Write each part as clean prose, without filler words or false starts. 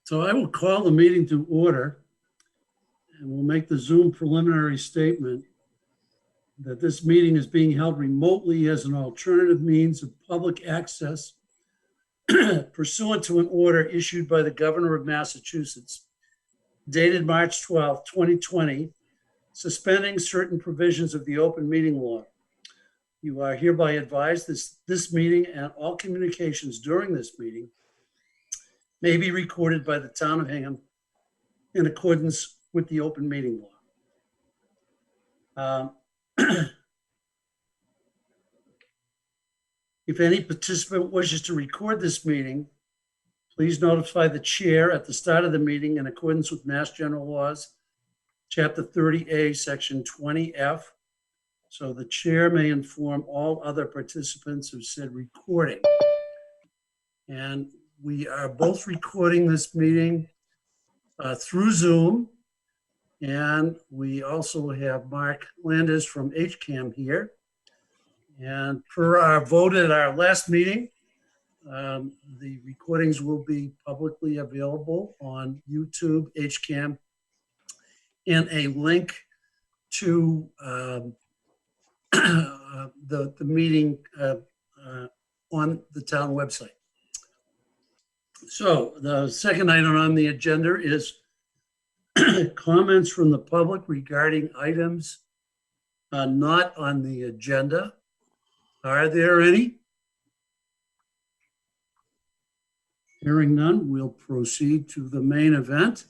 So I will call the meeting to order, and we'll make the Zoom preliminary statement that this meeting is being held remotely as an alternative means of public access pursuant to an order issued by the Governor of Massachusetts, dated March 12, 2020, suspending certain provisions of the open meeting law. You are hereby advised this meeting and all communications during this meeting may be recorded by the town of Hingham in accordance with the open meeting law. If any participant wishes to record this meeting, please notify the chair at the start of the meeting in accordance with Mass General Laws, Chapter 30A, Section 20F, so the chair may inform all other participants of said recording. And we are both recording this meeting through Zoom. And we also have Mark Landis from HCAM here. And per our vote at our last meeting, the recordings will be publicly available on YouTube, HCAM, and a link to the meeting on the town website. So the second item on the agenda is comments from the public regarding items not on the agenda. Are there any? Hearing none, we'll proceed to the main event.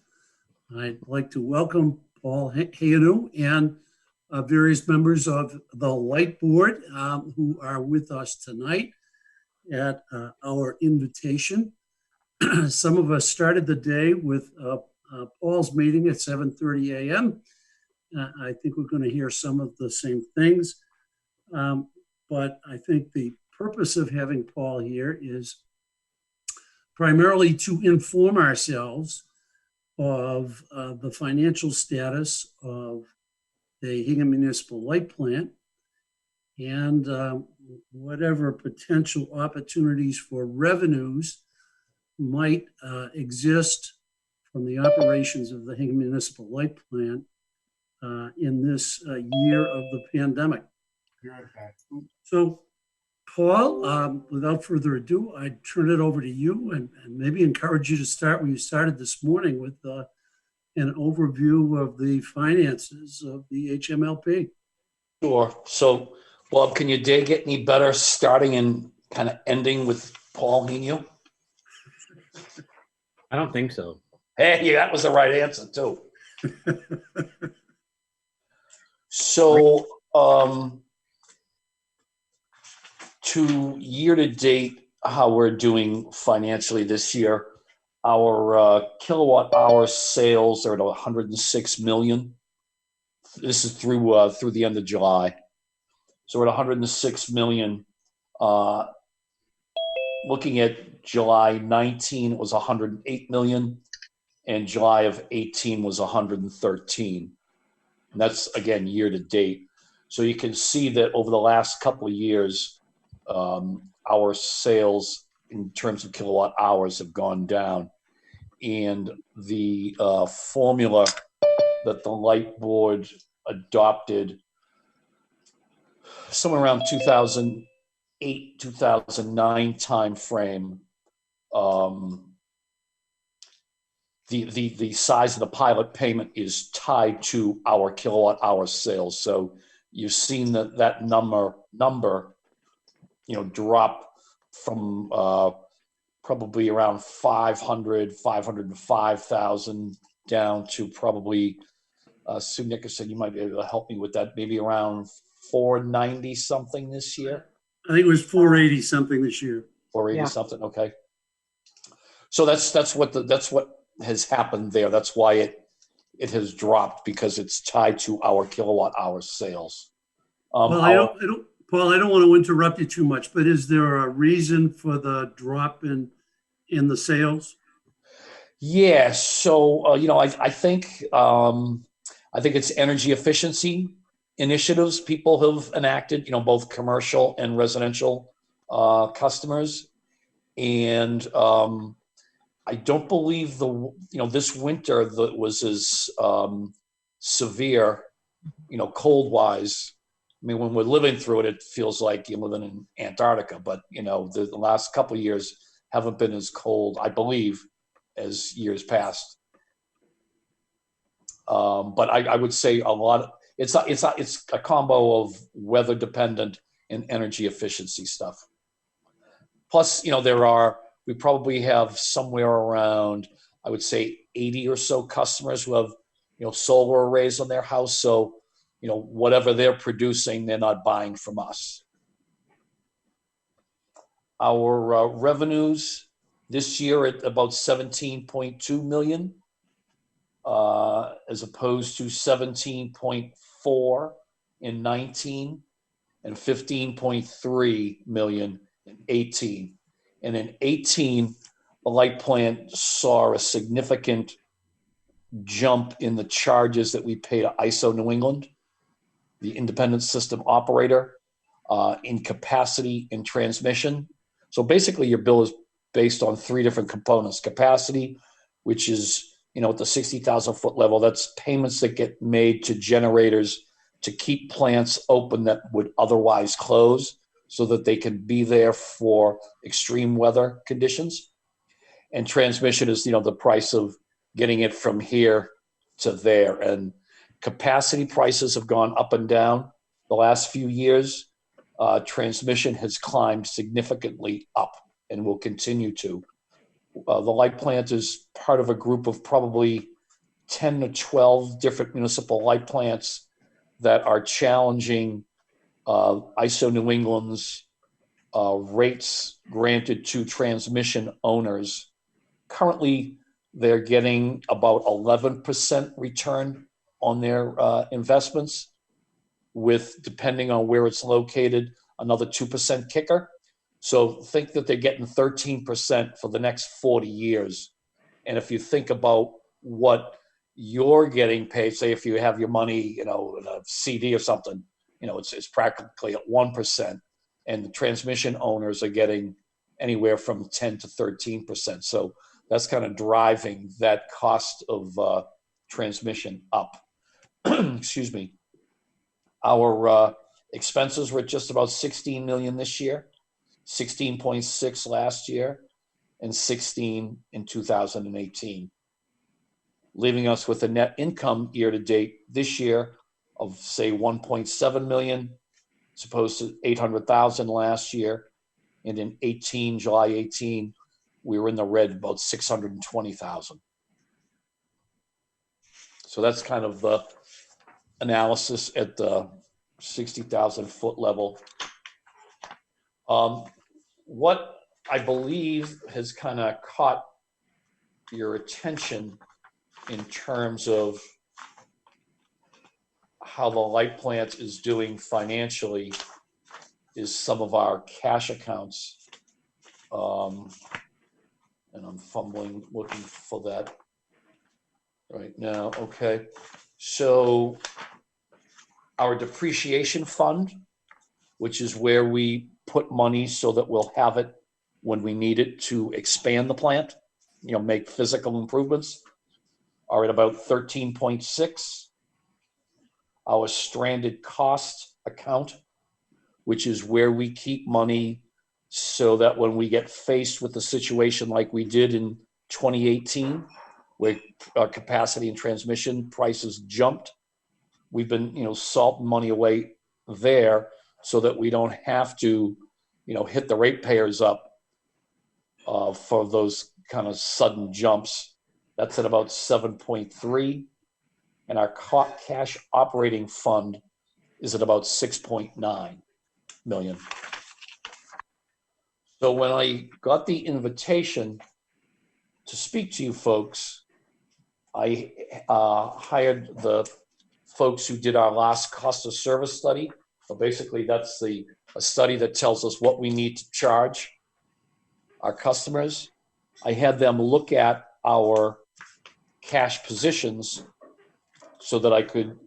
I'd like to welcome Paul Hingham and various members of the Light Board who are with us tonight at our invitation. Some of us started the day with Paul's meeting at 7:30 a.m. I think we're going to hear some of the same things. But I think the purpose of having Paul here is primarily to inform ourselves of the financial status of the Hingham Municipal Light Plant and whatever potential opportunities for revenues might exist from the operations of the Hingham Municipal Light Plant in this year of the pandemic. So, Paul, without further ado, I'd turn it over to you and maybe encourage you to start where you started this morning with an overview of the finances of the HMLP. Sure. So, Bob, can your day get any better starting and kind of ending with Paul Hingham? I don't think so. Hey, that was the right answer, too. So, to year to date, how we're doing financially this year, our kilowatt hour sales are at 106 million. This is through the end of July. So we're at 106 million. Looking at July 19, it was 108 million, and July of 18 was 113. And that's, again, year to date. So you can see that over the last couple of years, our sales in terms of kilowatt hours have gone down. And the formula that the Light Board adopted somewhere around 2008, 2009 timeframe, the size of the pilot payment is tied to our kilowatt hour sales. So you've seen that number, drop from probably around 505,000 down to probably, Sue Nickerson, you might be able to help me with that, maybe around 490 something this year. I think it was 480 something this year. 480 something, okay. So that's what has happened there. That's why it has dropped, because it's tied to our kilowatt hour sales. Well, Paul, I don't want to interrupt you too much, but is there a reason for the drop in the sales? Yeah, so I think it's energy efficiency initiatives people have enacted, both commercial and residential customers, and I don't believe this winter that was as severe, cold wise. I mean, when we're living through it, it feels like you're living in Antarctica. But the last couple of years haven't been as cold, I believe, as years past. But I would say a lot. It's a combo of weather dependent and energy efficiency stuff. Plus, we probably have somewhere around, I would say, 80 or so customers who have solar arrays on their house. So whatever they're producing, they're not buying from us. Our revenues this year at about 17.2 million, as opposed to 17.4 in 19 and 15.3 million in 18. And in 18, the light plant saw a significant jump in the charges that we pay to ISO New England, the independent system operator, in capacity and transmission. So basically, your bill is based on three different components: capacity, which is at the 60,000 foot level, that's payments that get made to generators to keep plants open that would otherwise close, so that they can be there for extreme weather conditions. And transmission is the price of getting it from here to there. And capacity prices have gone up and down the last few years. Transmission has climbed significantly up and will continue to. The light plant is part of a group of probably 10 to 12 different municipal light plants that are challenging ISO New England's rates granted to transmission owners. Currently, they're getting about 11% return on their investments, with, depending on where it's located, another 2% kicker. So think that they're getting 13% for the next 40 years. And if you think about what you're getting paid, say if you have your money, in a CD or something, it's practically at 1%. And the transmission owners are getting anywhere from 10 to 13%. So that's kind of driving that cost of transmission up. Excuse me. Our expenses were just about 16 million this year, 16.6 last year, and 16 in 2018, leaving us with a net income year to date this year of, say, 1.7 million, as opposed to 800,000 last year. And in July 18, we were in the red about 620,000. So that's kind of the analysis at the 60,000 foot level. What I believe has kind of caught your attention in terms of how the light plant is doing financially is some of our cash accounts. And I'm fumbling looking for that right now. Okay. So our depreciation fund, which is where we put money so that we'll have it when we need it to expand the plant, make physical improvements, are at about 13.6. Our stranded cost account, which is where we keep money so that when we get faced with a situation like we did in 2018, where capacity and transmission prices jumped, we've been, salting money away there so that we don't have to, hit the ratepayers up for those kind of sudden jumps. That's at about 7.3. And our cash operating fund is at about 6.9 million. So when I got the invitation to speak to you folks, I hired the folks who did our last cost of service study. So basically, that's a study that tells us what we need to charge our customers. I had them look at our cash positions so that I could,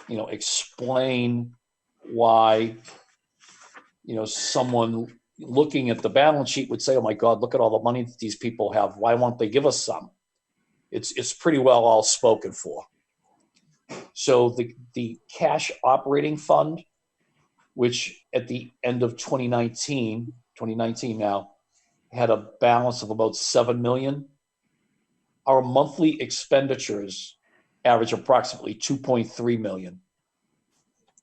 explain why, someone looking at the balance sheet would say, oh my God, look at all the money that these people have. Why won't they give us some? It's pretty well all spoken for. So the cash operating fund, which at the end of 2019 now, had a balance of about 7 million. Our monthly expenditures average approximately 2.3 million.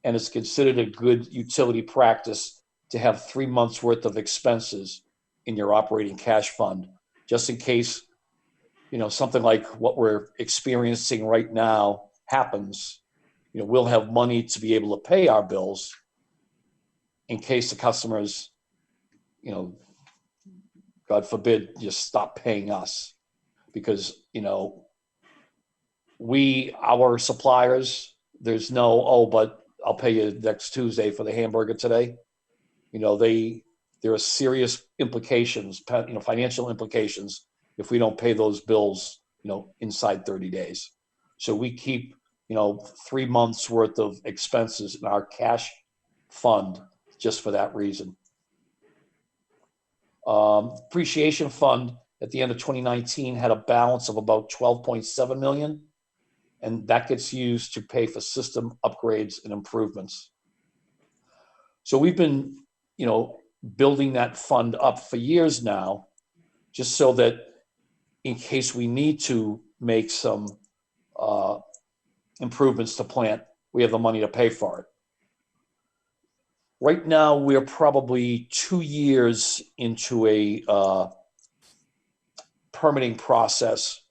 And it's considered a good utility practice to have 3 months worth of expenses in your operating cash fund, just in case, something like what we're experiencing right now happens. We'll have money to be able to pay our bills in case the customers, God forbid, just stop paying us. Because, our suppliers, there's no, but I'll pay you next Tuesday for the hamburger today. There are serious implications, financial implications if we don't pay those bills, inside 30 days. So we keep, 3 months worth of expenses in our cash fund just for that reason. Depreciation fund at the end of 2019 had a balance of about 12.7 million, and that gets used to pay for system upgrades and improvements. So we've been, building that fund up for years now, just so that in case we need to make some improvements to plant, we have the money to pay for it. Right now, we're probably 2 years into a permitting process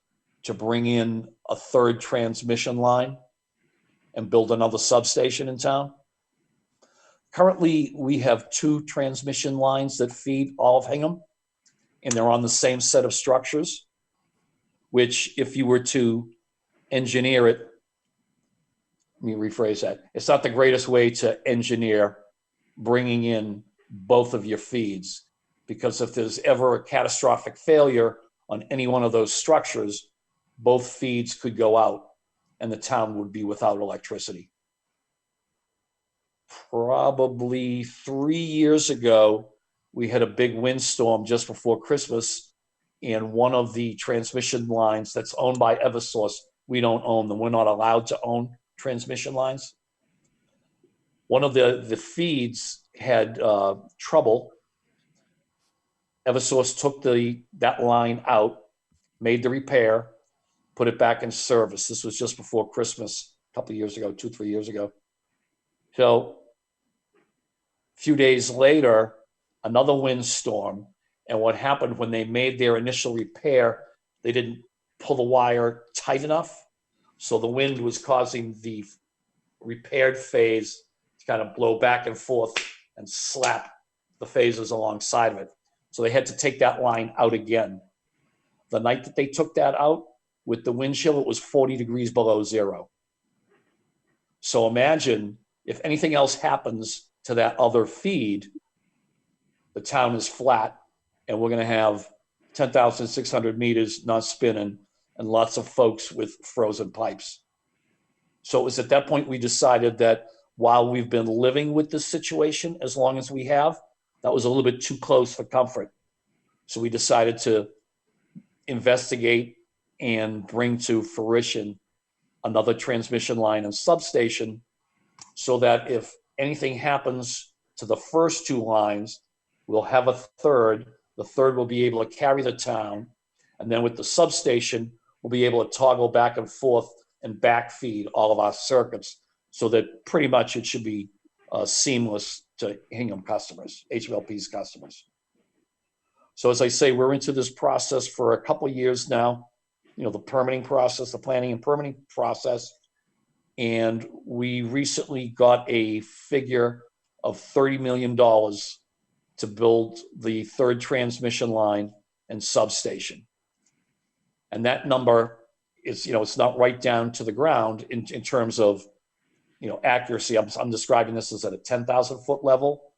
to bring in a third transmission line and build another substation in town. Currently, we have 2 transmission lines that feed all of Hingham, and they're on the same set of structures, which if you were to engineer it, let me rephrase that. It's not the greatest way to engineer bringing in both of your feeds, because if there's ever a catastrophic failure on any one of those structures, both feeds could go out and the town would be without electricity. Probably 3 years ago, we had a big windstorm just before Christmas, and one of the transmission lines that's owned by Eversource, we don't own them. We're not allowed to own transmission lines. One of the feeds had trouble. Eversource took that line out, made the repair, put it back in service. This was just before Christmas, a couple of years ago, 2-3 years ago. So a few days later, another windstorm. And what happened when they made their initial repair, they didn't pull the wire tight enough. So the wind was causing the repaired phase to kind of blow back and forth and slap the phases alongside of it. So they had to take that line out again. The night that they took that out, with the wind chill, it was 40 degrees below zero. So imagine if anything else happens to that other feed, the town is flat, and we're going to have 10,600 meters not spinning and lots of folks with frozen pipes. So it was at that point we decided that while we've been living with this situation as long as we have, that was a little bit too close for comfort. So we decided to investigate and bring to fruition another transmission line and substation, so that if anything happens to the first 2 lines, we'll have a third. The third will be able to carry the town. And then with the substation, we'll be able to toggle back and forth and backfeed all of our circuits, so that pretty much it should be seamless to Hingham customers, HVLP's customers. So as I say, we're into this process for a couple of years now, the permitting process, the planning and permitting process. And we recently got a figure of $30 million to build the third transmission line and substation. And that number is, it's not right down to the ground in terms of, accuracy. I'm describing this as at a 10,000 foot level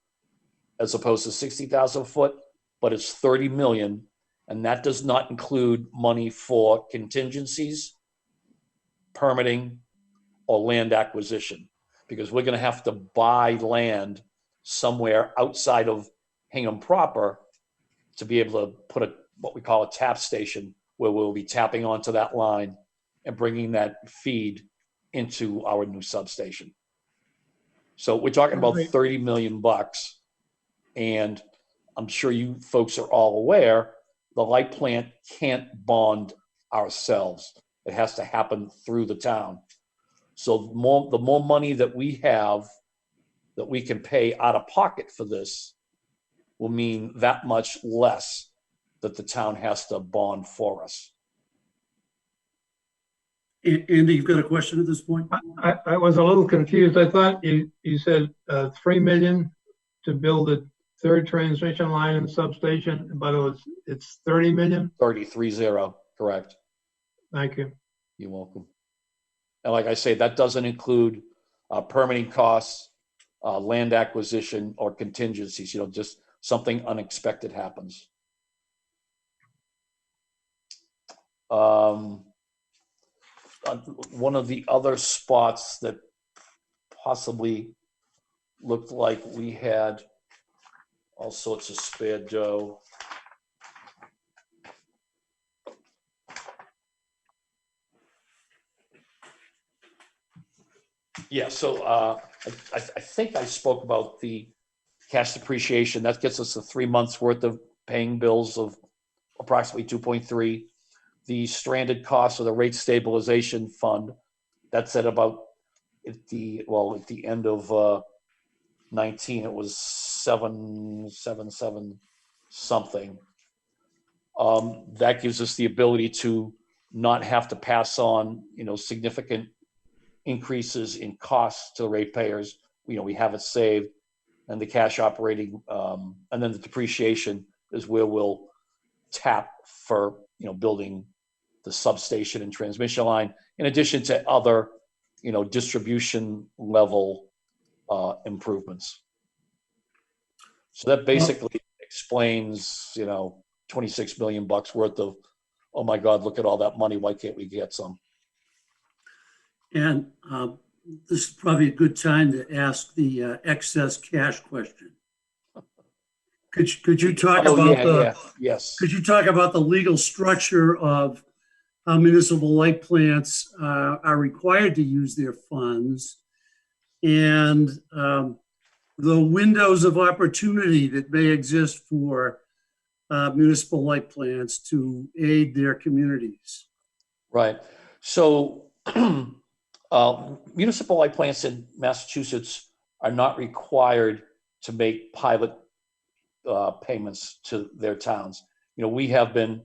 as opposed to 60,000 foot, but it's 30 million. And that does not include money for contingencies, permitting, or land acquisition, because we're going to have to buy land somewhere outside of Hingham proper to be able to put what we call a tap station, where we'll be tapping onto that line and bringing that feed into our new substation. So we're talking about Right. 30 million bucks. And I'm sure you folks are all aware, the light plant can't bond ourselves. It has to happen through the town. So the more money that we have that we can pay out of pocket for this will mean that much less that the town has to bond for us. Andy, you've got a question at this point? I was a little confused. I thought you said 3 million to build a third transmission line and substation, but it's 30 million? 30, correct. Thank you. You're welcome. And like I say, that doesn't include permitting costs, land acquisition, or contingencies, just something unexpected happens. One of the other spots that possibly looked like we had all sorts of spare dough. Yeah, so I think I spoke about the cash depreciation. That gets us to 3 months worth of paying bills of approximately 2.3. The stranded costs of the rate stabilization fund, that's at about at the end of 19, it was 777 something. That gives us the ability to not have to pass on, significant increases in costs to ratepayers. We have it saved, and the cash operating, and then the depreciation is where we'll tap for, building the substation and transmission line, in addition to other, distribution level improvements. So that basically explains, 26 million bucks worth of, oh my God, look at all that money. Why can't we get some? And this is probably a good time to ask the excess cash question. Could you talk about yes. Could you talk about the legal structure of how municipal light plants are required to use their funds, and the windows of opportunity that may exist for municipal light plants to aid their communities? Right. So municipal light plants in Massachusetts are not required to make pilot payments to their towns. We have been,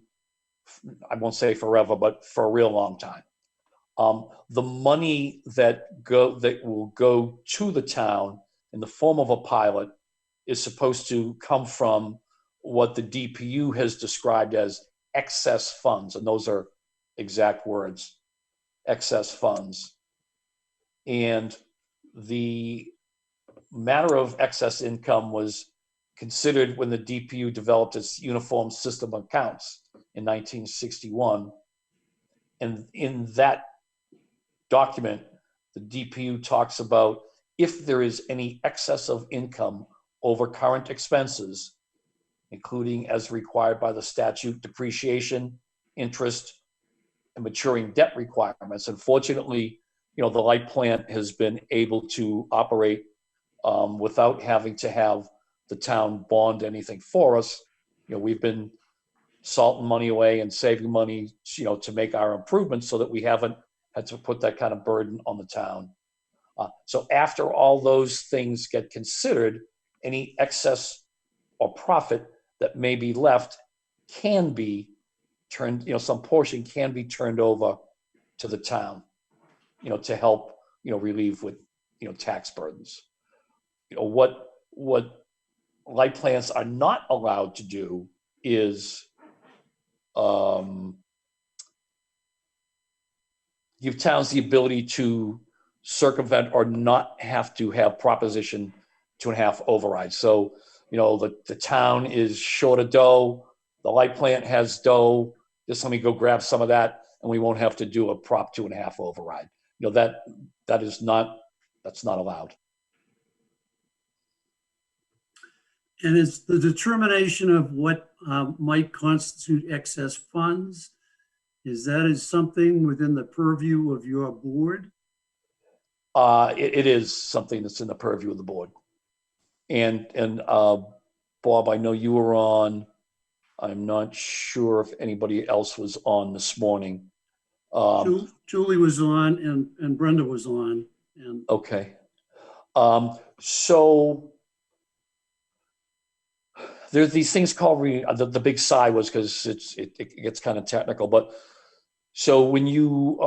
I won't say forever, but for a real long time. The money that will go to the town in the form of a pilot is supposed to come from what the DPU has described as excess funds, and those are exact words, excess funds. And the matter of excess income was considered when the DPU developed its uniform system of accounts in 1961. And in that document, the DPU talks about if there is any excess of income over current expenses, including as required by the statute, depreciation, interest, and maturing debt requirements. Unfortunately, the light plant has been able to operate without having to have the town bond anything for us. We've been salting money away and saving money, to make our improvements so that we haven't had to put that kind of burden on the town. So after all those things get considered, any excess or profit that may be left can be turned, some portion can be turned over to the town, to help, relieve with, tax burdens. What light plants are not allowed to do is give towns the ability to circumvent or not have to have Proposition 2.5 override. So, the town is short of dough, the light plant has dough, just let me go grab some of that and we won't have to do a Prop 2.5 override. That's not allowed. And it's the determination of what might constitute excess funds. Is something within the purview of your board? It is something that's in the purview of the board. And Bob, I know you were on. I'm not sure if anybody else was on this morning. Julie was on and Brenda was on. And Okay. So there's these things called the big sigh was because it gets kind of technical, but so when you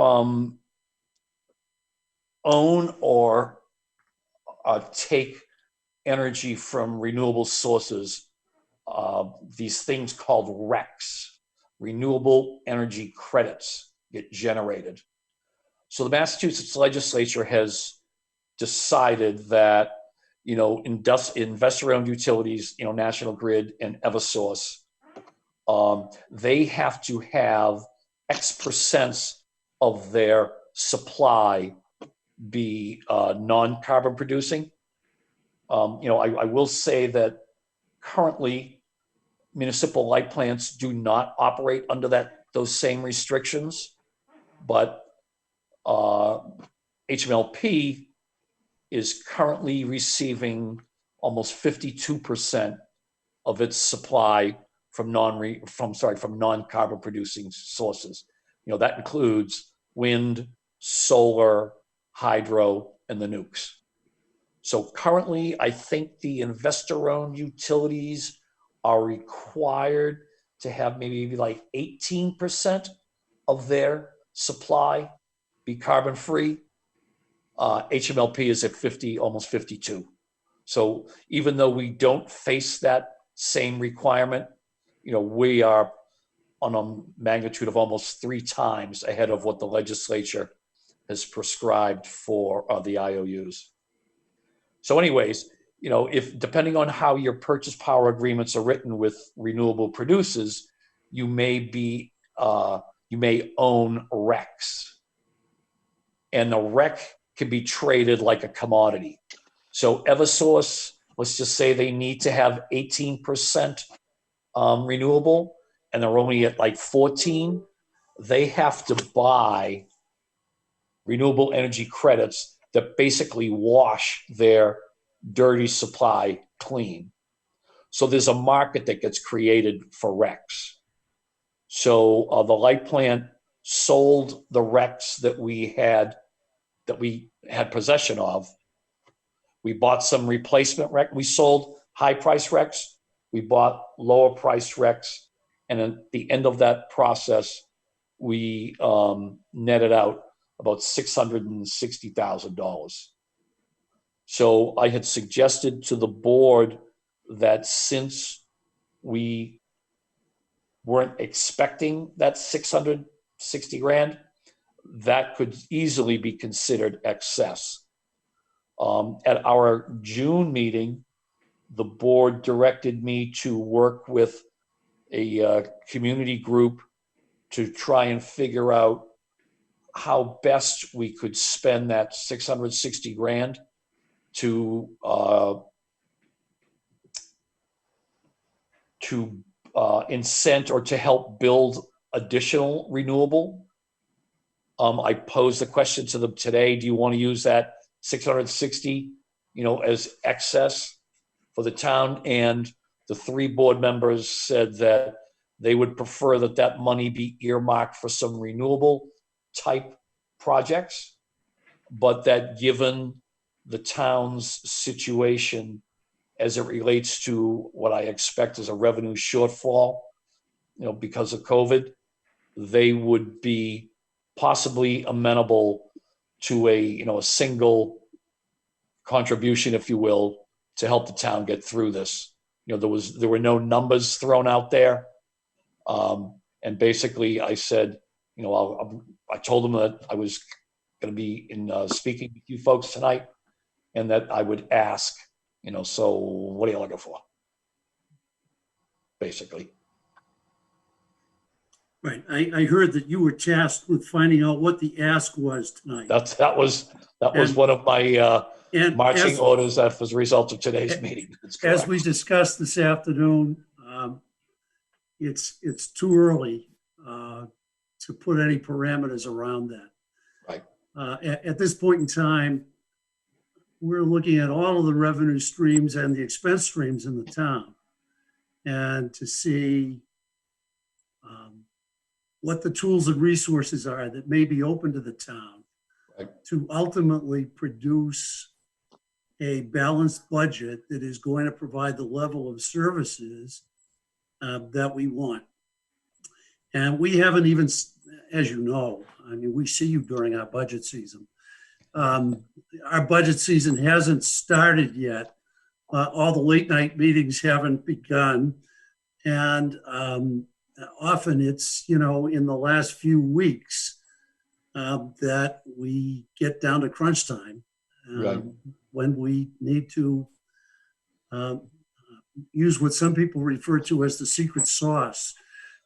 own or take energy from renewable sources, these things called RECs, renewable energy credits, get generated. So the Massachusetts legislature has decided that, investor-owned utilities, National Grid and Eversource, they have to have X percent of their supply be non-carbon producing. I will say that currently municipal light plants do not operate under those same restrictions, but HMLP is currently receiving almost 52% of its supply from non-carbon producing sources. That includes wind, solar, hydro, and the nukes. So currently, I think the investor-owned utilities are required to have maybe like 18% of their supply be carbon-free. HMLP is at 50, almost 52. So even though we don't face that same requirement, we are on a magnitude of almost 3 times ahead of what the legislature has prescribed for the IOUs. So anyways, if depending on how your purchase power agreements are written with renewable producers, you may own RECs. And the REC can be traded like a commodity. So Eversource, let's just say they need to have 18% renewable, and they're only at like 14. They have to buy renewable energy credits that basically wash their dirty supply clean. So there's a market that gets created for RECs. So the light plant sold the RECs that we had possession of. We bought some replacement RECs. We sold high price RECs. We bought lower price RECs. And at the end of that process, we netted out about $660,000. So I had suggested to the board that since we weren't expecting that 660 grand, that could easily be considered excess. At our June meeting, the board directed me to work with a community group to try and figure out how best we could spend that 660 grand to incent or to help build additional renewable. I posed the question to them today: do you want to use that 660, as excess for the town? And the 3 board members said that they would prefer that money be earmarked for some renewable type projects, but that given the town's situation as it relates to what I expect is a revenue shortfall, because of COVID, they would be possibly amenable to a single contribution, if you will, to help the town get through this. There were no numbers thrown out there. And basically I said, I told them that I was going to be speaking with you folks tonight, and that I would ask, so what are you looking for? Basically. Right. I heard that you were tasked with finding out what the ask was tonight. That was And- one of my And marching orders that was a result of today's meeting. That's correct. as we discussed this afternoon, it's too early to put any parameters around that. Right. At this point in time, we're looking at all of the revenue streams and the expense streams in the town, and to see what the tools and resources are that may be open to the town Right. to ultimately produce a balanced budget that is going to provide the level of services that we want. And we haven't even, as you know, I mean, we see you during our budget season. Our budget season hasn't started yet. All the late night meetings haven't begun. And often it's, in the last few weeks that we get down to crunch time Right. when we need to use what some people refer to as the secret sauce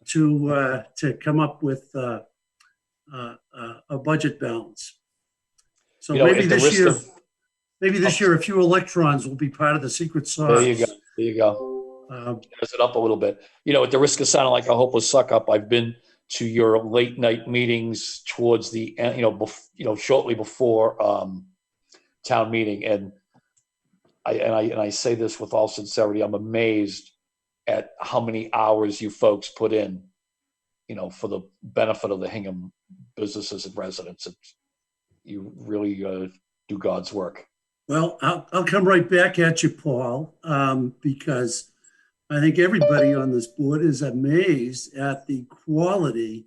to come up with a budget balance. So maybe at the this risk year, of- a few electrons will be part of the secret sauce. There you go. There you go. Tears it up a little bit. At the risk of sounding like a hopeless suck up, I've been to your late night meetings towards the end, shortly before town meeting, and I say this with all sincerity. I'm amazed at how many hours you folks put in, for the benefit of the Hingham businesses and residents. You really do God's work. Well, I'll come right back at you, Paul, because I think everybody on this board is amazed at the quality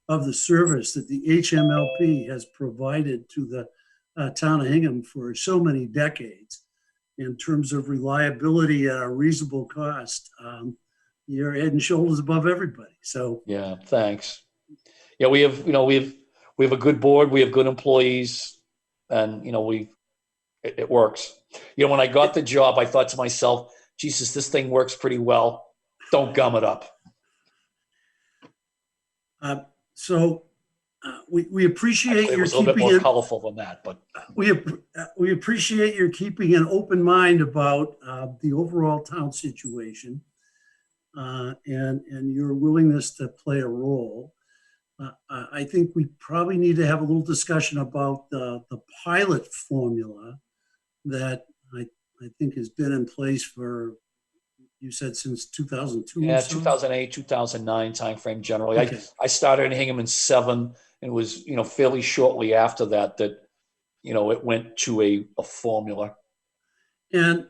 of the service that the HMLP has provided to the town of Hingham for so many decades. In terms of reliability at a reasonable cost, you're head and shoulders above everybody. So yeah, thanks. Yeah, we have a good board. We have good employees, and it works. When I got the job, I thought to myself, Jesus, this thing works pretty well. Don't gum it up. We appreciate Actually, it your was a little bit keeping more it. colorful than that, but We appreciate your keeping an open mind about the overall town situation and your willingness to play a role. I think we probably need to have a little discussion about the pilot formula that I think has been in place for, you said, since 2002. yeah, or so? 2008, 2009 timeframe generally. Okay. I started in Hingham in 2007, and it was fairly shortly after that it went to a formula. And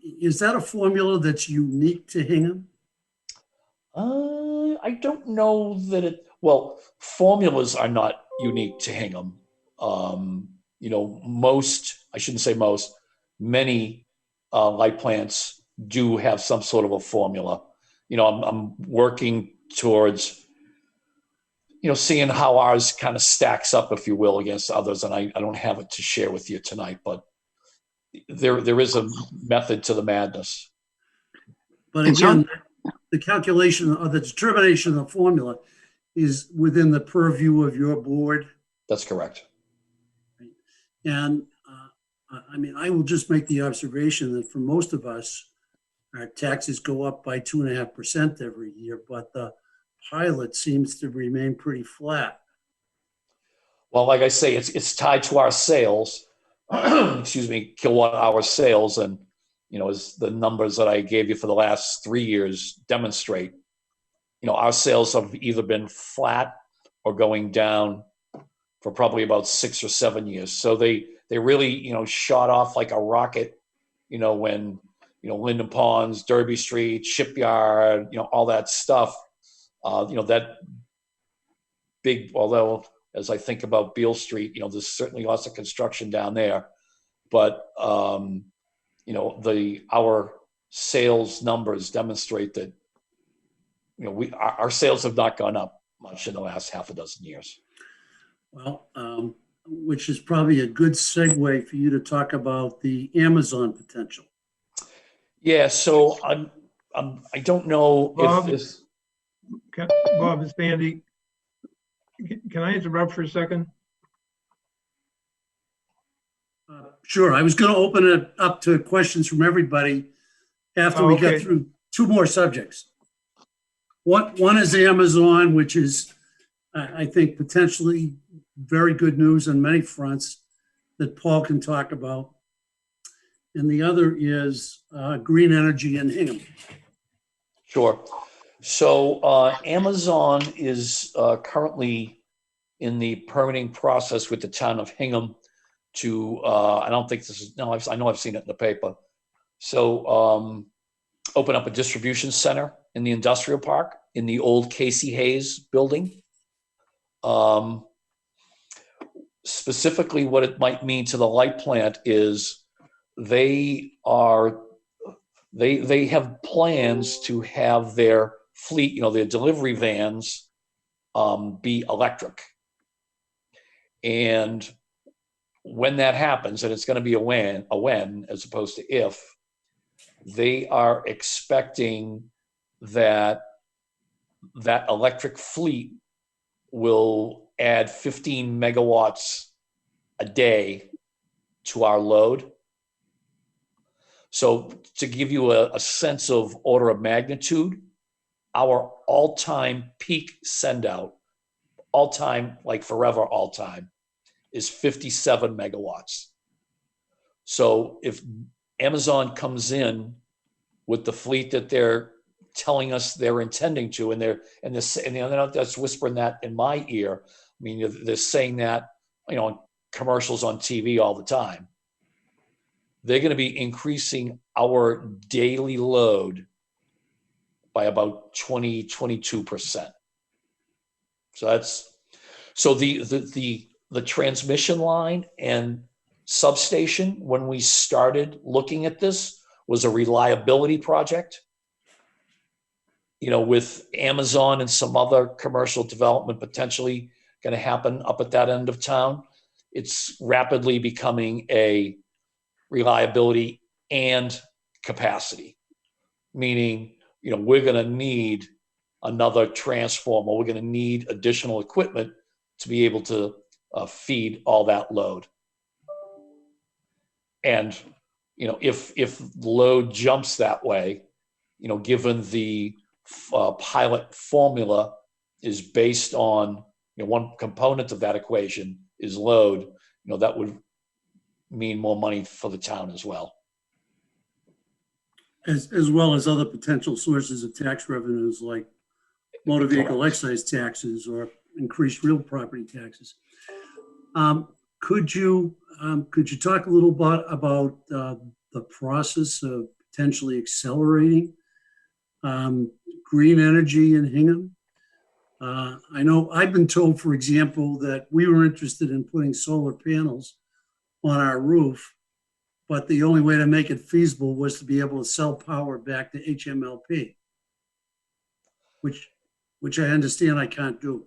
is that a formula that's unique to Hingham? I don't know that formulas are not unique to Hingham. I shouldn't say most, many light plants do have some sort of a formula. I'm working towards, seeing how ours kind of stacks up, if you will, against others. And I don't have it to share with you tonight, but there is a method to the madness. But again, the calculation or the determination of the formula is within the purview of your board. That's correct. And I will just make the observation that for most of us, our taxes go up by 2.5% every year, but the pilot seems to remain pretty flat. Well, like I say, it's tied to our sales, excuse me, kilowatt hour sales. And, as the numbers that I gave you for the last 3 years demonstrate, our sales have either been flat or going down for probably about 6 or 7 years. So they really, shot off like a rocket, when, Linden Ponds, Derby Street, Shipyard, all that stuff, that big, although as I think about Beale Street, there's certainly lots of construction down there, but, our sales numbers demonstrate that, our sales have not gone up much in the last half a dozen years. Well, which is probably a good segue for you to talk about the Amazon potential. Yeah, so I don't know Bob? if this. Bob, it's Andy. Can I interrupt for a second? Sure, I was going to open it up to questions from everybody after Oh, we got okay. through two more subjects. One is Amazon, which is, I think, potentially very good news on many fronts that Paul can talk about. And the other is green energy in Hingham. Sure. So Amazon is currently in the permitting process with the town of Hingham to, I don't think this is, no, I know I've seen it in the paper. So open up a distribution center in the industrial park in the old Casey Hayes building. Specifically, what it might mean to the light plant is they have plans to have their fleet, their delivery vans, be electric. And when that happens, and it's going to be a when as opposed to if, they are expecting that electric fleet will add 15 megawatts a day to our load. So to give you a sense of order of magnitude, our all-time peak send-out, all-time, like forever all-time, is 57 megawatts. So if Amazon comes in with the fleet that they're telling us they're intending to, and they're not just whispering that in my ear. I mean, they're saying that, commercials on TV all the time. They're going to be increasing our daily load by about 22%. So the transmission line and substation, when we started looking at this, was a reliability project. With Amazon and some other commercial development potentially going to happen up at that end of town, it's rapidly becoming a reliability and capacity, meaning, we're going to need another transformer. We're going to need additional equipment to be able to feed all that load. And, if load jumps that way, given the pilot formula is based on, one component of that equation is load, that would mean more money for the town as well. As well as other potential sources of tax revenues like motor vehicle excise taxes or increased real property taxes. Could you talk a little bit about the process of potentially accelerating green energy in Hingham? I know I've been told, for example, that we were interested in putting solar panels on our roof, but the only way to make it feasible was to be able to sell power back to HMLP, which I understand I can't do.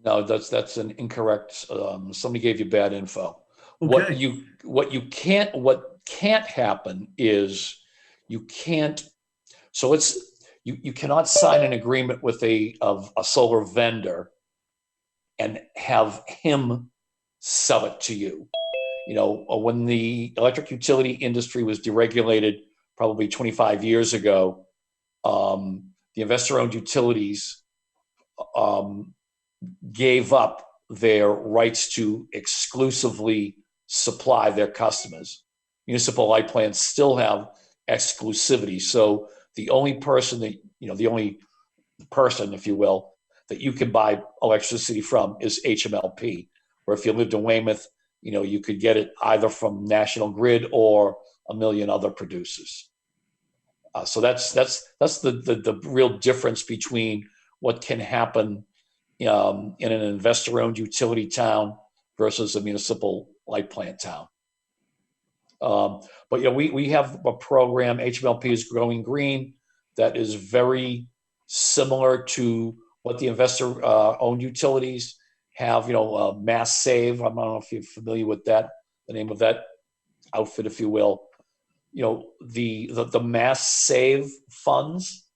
No, that's an incorrect. Somebody gave you bad info. Okay. What can't happen is you can't. So you cannot sign an agreement with a solar vendor and have him sell it to you. When the electric utility industry was deregulated probably 25 years ago, the investor-owned utilities gave up their rights to exclusively supply their customers. Municipal light plants still have exclusivity. So the only person, if you will, that you can buy electricity from is HMLP. Or if you lived in Weymouth, you could get it either from National Grid or a million other producers. So that's the real difference between what can happen in an investor-owned utility town versus a municipal light plant town. But we have a program, HMLP is Growing Green, that is very similar to what the investor-owned utilities have. Mass Save. I don't know if you're familiar with that, the name of that outfit, if you will. The Mass Save funds,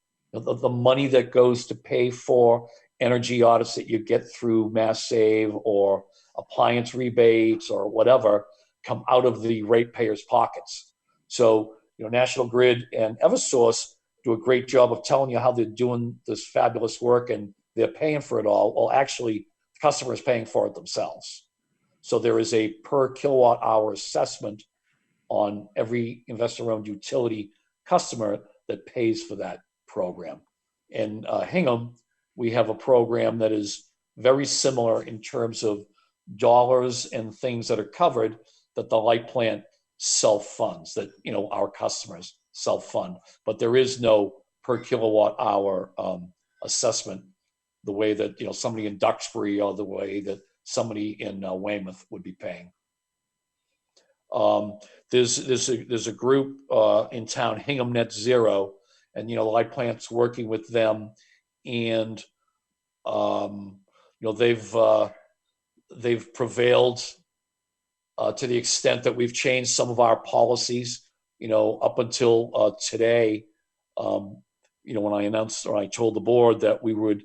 the money that goes to pay for energy audits that you get through Mass Save or appliance rebates or whatever come out of the ratepayers' pockets. So, National Grid and Eversource do a great job of telling you how they're doing this fabulous work and they're paying for it all. Well, actually, the customer is paying for it themselves. So there is a per kilowatt hour assessment on every investor-owned utility customer that pays for that program. In Hingham, we have a program that is very similar in terms of dollars and things that are covered that the light plant self-funds, that our customers self-fund. But there is no per kilowatt hour assessment the way that somebody in Duxbury or the way that somebody in Weymouth would be paying. There's a group in town, Hingham Net Zero, and the light plant's working with them, and they've prevailed to the extent that we've changed some of our policies. Up until today, when I announced or I told the board that we would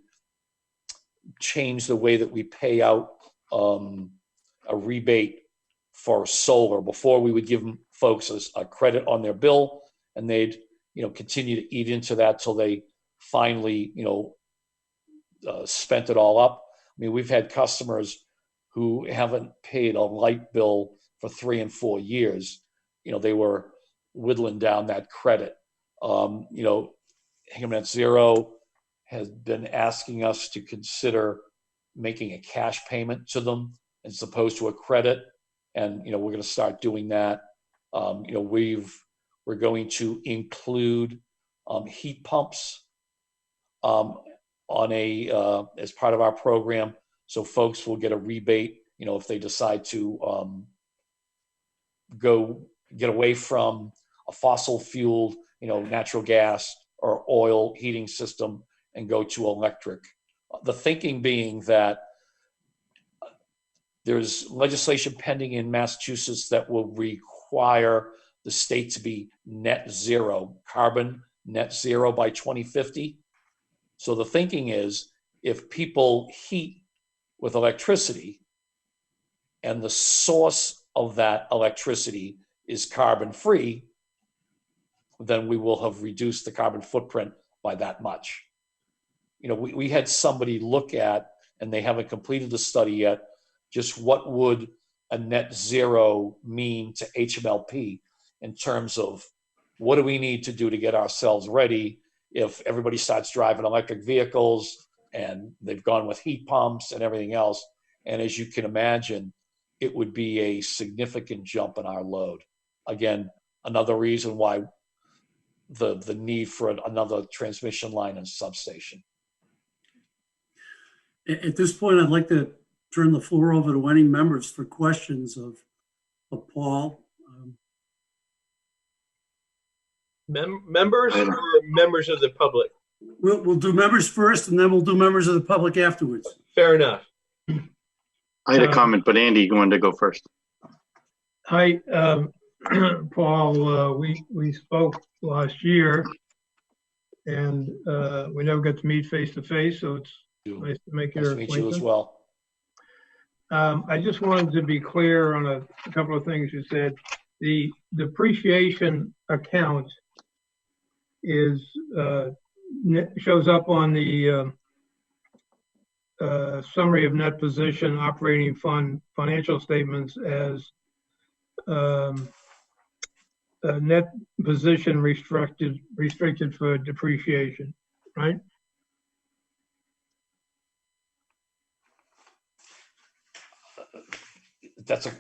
change the way that we pay out a rebate for solar. Before, we would give them folks a credit on their bill, and they'd continue to eat into that till they finally spent it all up. I mean, we've had customers who haven't paid a light bill for 3 and 4 years. They were whittling down that credit. Hingham Net Zero has been asking us to consider making a cash payment to them as opposed to a credit. And, we're going to start doing that. We're going to include heat pumps as part of our program. So folks will get a rebate, if they decide to go get away from a fossil fueled, natural gas or oil heating system and go to electric. The thinking being that there's legislation pending in Massachusetts that will require the state to be net zero, carbon net zero by 2050. So the thinking is, if people heat with electricity and the source of that electricity is carbon free, then we will have reduced the carbon footprint by that much. We had somebody look at, and they haven't completed the study yet, just what would a net zero mean to HMLP in terms of what do we need to do to get ourselves ready if everybody starts driving electric vehicles and they've gone with heat pumps and everything else. And as you can imagine, it would be a significant jump in our load. Again, another reason why the need for another transmission line and substation. At this point, I'd like to turn the floor over to any members for questions of Paul. Members or members of the public? We'll do members first, and then we'll do members of the public afterwards. Fair enough. I had a comment, but Andy, you wanted to go first. Hi, Paul, we spoke last year and we never got to meet face to face, so it's nice to make your Nice to meet you as acquaintance. well. I just wanted to be clear on a couple of things you said. The depreciation account is shows up on the summary of net position operating fund financial statements as a net position restricted for depreciation, right?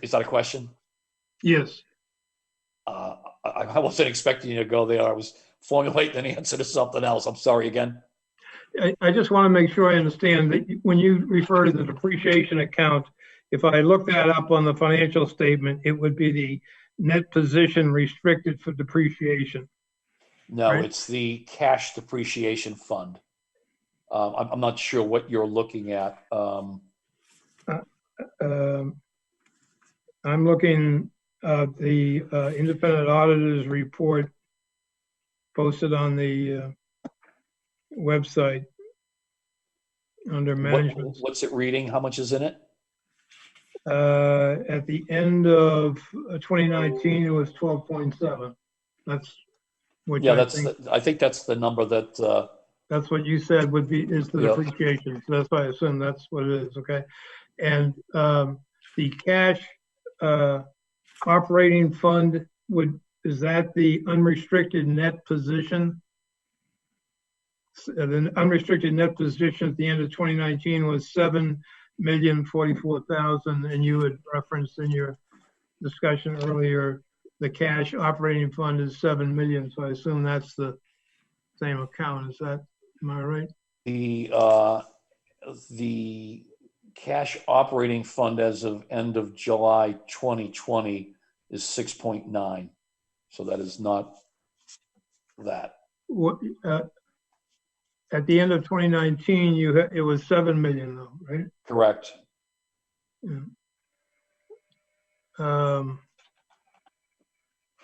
Is that a question? Yes. I wasn't expecting you to go there. I was formulating an answer to something else. I'm sorry again. I just want to make sure I understand that when you refer to the depreciation account, if I look that up on the financial statement, it would be the net position restricted for depreciation. No, Right. It's the cash depreciation fund. I'm not sure what you're looking at. I'm looking at the independent auditor's report posted on the website under management. What's it reading? How much is in it? At the end of 2019, it was 12.7. That's which Yeah, I I think that's the number that, that's what you said would be, is the Yep. depreciation. So that's why I assume that's what it is, okay? And the cash operating fund is that the unrestricted net position? The unrestricted net position at the end of 2019 was 7,044,000, and you had referenced in your discussion earlier, the cash operating fund is 7 million, so I assume that's the same account. Is that, am I right? the cash operating fund as of end of July 2020 is 6.9. So that is not that. What, at the end of 2019, it was 7 million though, right? Correct. Yeah.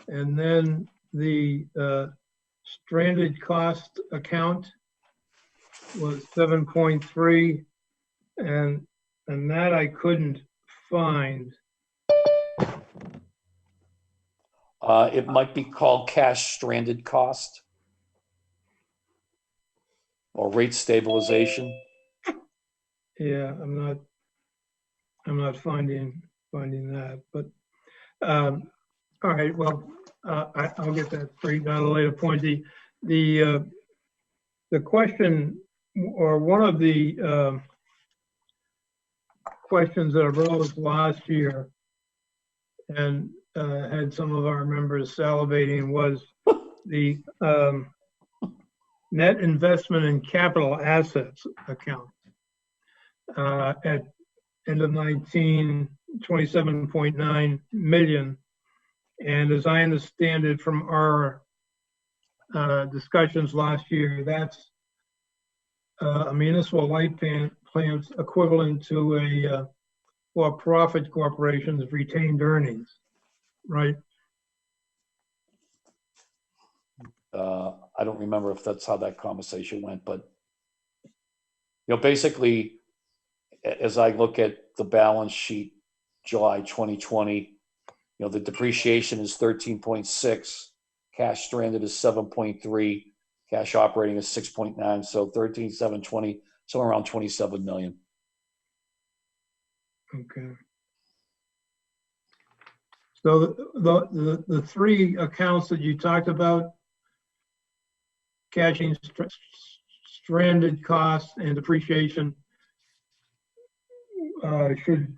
And then the stranded cost account was 7.3, and that I couldn't find. It might be called cash stranded cost or rate stabilization. Yeah, I'm not finding that, but all right. Well, I'll get that straightened out at a later point. The question, or one of the questions that arose last year and had some of our members salivating was the net investment in capital assets account. At end of 19, 27.9 million. And as I understand it from our discussions last year, that's a municipal light plant equivalent to a for-profit corporation's retained earnings, right? I don't remember if that's how that conversation went, but basically, as I look at the balance sheet, July 2020, the depreciation is 13.6, cash stranded is 7.3, cash operating is 6.9, so 13, 7, 20, somewhere around 27 million. Okay. So the three accounts that you talked about, cashing stranded costs and depreciation, should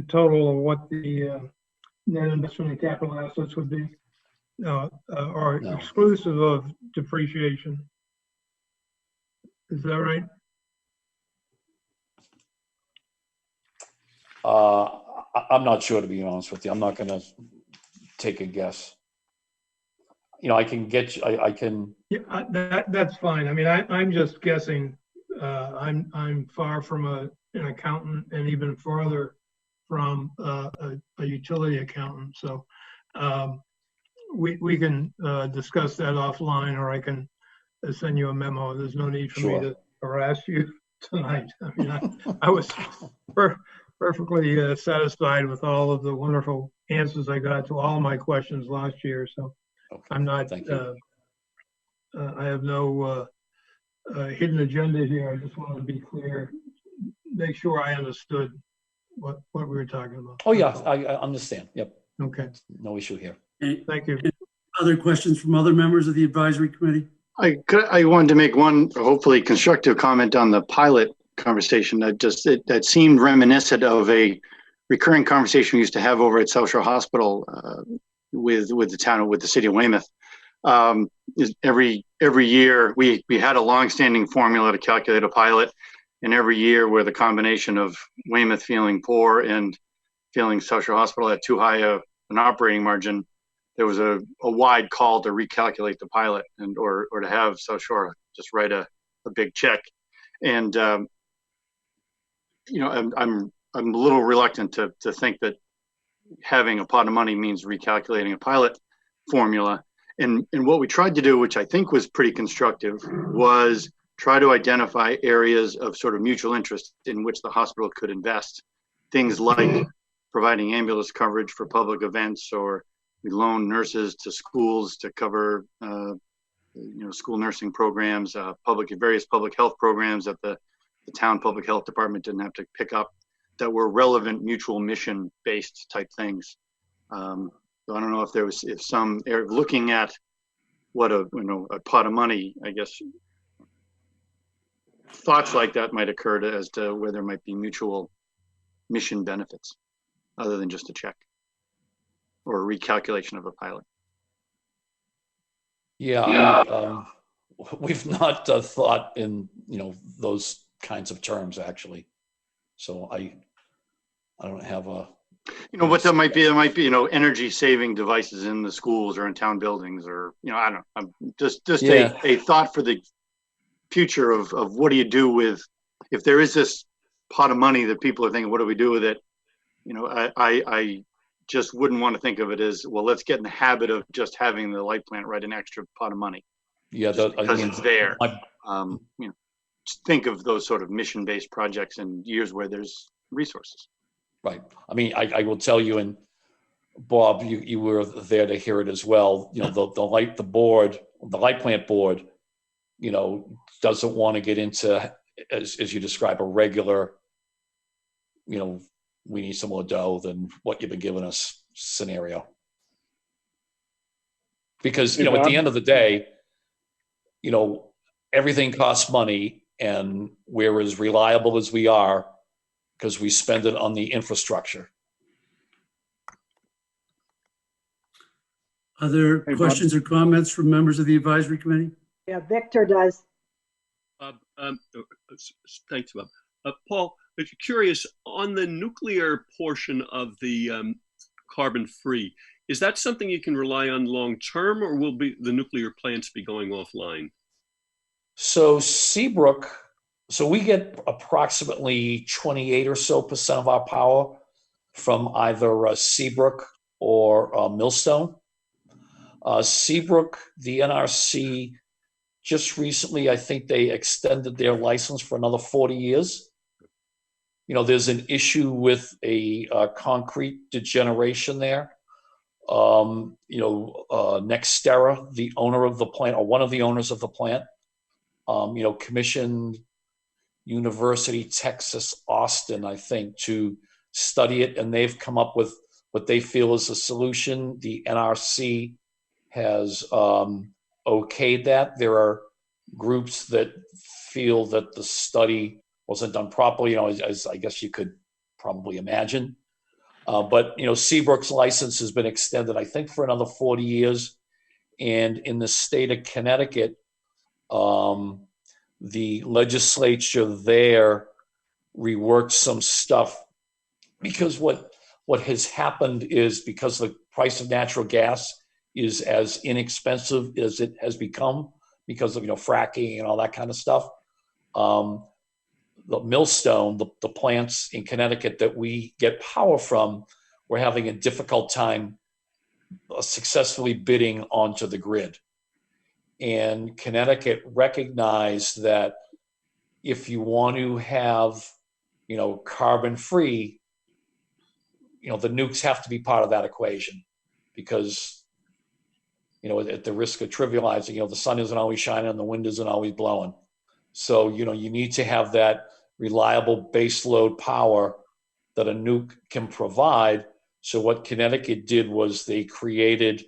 total of what the net investment in capital assets would be, or No. exclusive of depreciation. Is that right? I'm not sure, to be honest with you. I'm not going to take a guess. I can get you, I can. Yeah, that's fine. I mean, I'm just guessing. I'm far from an accountant, and even farther from a utility accountant. So we can discuss that offline, or I can send you a memo. There's no need for me to harass you tonight. I mean, I was perfectly satisfied with all of the wonderful answers I got to all my questions last year. So Okay. I'm not. I have no hidden agenda here. I just wanted to be clear, make sure I understood what we were talking about. Oh yeah, I understand. Yep. Okay. No issue here. Thank you. Any other questions from other members of the advisory committee? I wanted to make one hopefully constructive comment on the pilot conversation. That seemed reminiscent of a recurring conversation we used to have over at South Shore Hospital with the city of Weymouth. Every year we had a long-standing formula to calculate a pilot, and every year where the combination of Weymouth feeling poor and feeling South Shore Hospital had too high an operating margin, there was a wide call to recalculate the pilot or to have South Shore just write a big check. And I'm a little reluctant to think that having a pot of money means recalculating a pilot formula. And what we tried to do, which I think was pretty constructive, was try to identify areas of sort of mutual interest in which the hospital could invest. Things like providing ambulance coverage for public events, or we loan nurses to schools to cover, school nursing programs, various public health programs that the town public health department didn't have to pick up, that were relevant mutual mission based type things. So I don't know if some looking at what a pot of money, I guess, thoughts like that might occur as to where there might be mutual mission benefits other than just a check or a recalculation of a pilot. Yeah, we've not thought in those kinds of terms actually. So I don't have a. What that might be. There might be energy saving devices in the schools or in town buildings, or I don't know. Just a thought for the future of what do you do with, if there is this pot of money that people are thinking, what do we do with it? I just wouldn't want to think of it as, well, let's get in the habit of just having the light plant write an extra pot of money. Yeah, because it's there. Just think of those sort of mission-based projects in years where there's resources. Right. I mean, I will tell you, and Bob, you were there to hear it as well. The light plant board, doesn't want to get into, as you describe, a regular, we need some more dough than what you've been giving us scenario. Because, at the end of the day, everything costs money, and we're as reliable as we are because we spend it on the infrastructure. Are there questions or comments from members of the advisory committee? Yeah, Victor does. Thanks, Bob. Paul, if you're curious, on the nuclear portion of the carbon-free, is that something you can rely on long-term, or will the nuclear plants be going offline? So Seabrook, we get approximately 28% or so of our power from either Seabrook or Millstone. Seabrook, the NRC, just recently, I think they extended their license for another 40 years. There's an issue with a concrete degeneration there. Nextera, the owner of the plant, or one of the owners of the plant, commissioned University Texas Austin, I think, to study it, and they've come up with what they feel is a solution. The NRC has okayed that. There are groups that feel that the study wasn't done properly, as I guess you could probably imagine. But Seabrook's license has been extended, I think, for another 40 years. And in the state of Connecticut, the legislature there reworked some stuff, because what has happened is, because the price of natural gas is as inexpensive as it has become because of fracking and all that kind of stuff. The Millstone, the plants in Connecticut that we get power from, we're having a difficult time successfully bidding onto the grid. And Connecticut recognized that if you want to have, carbon-free, the nukes have to be part of that equation, because, at the risk of trivializing, the sun isn't always shining and the wind isn't always blowing. So, you need to have that reliable baseload power that a nuke can provide. So what Connecticut did was they created,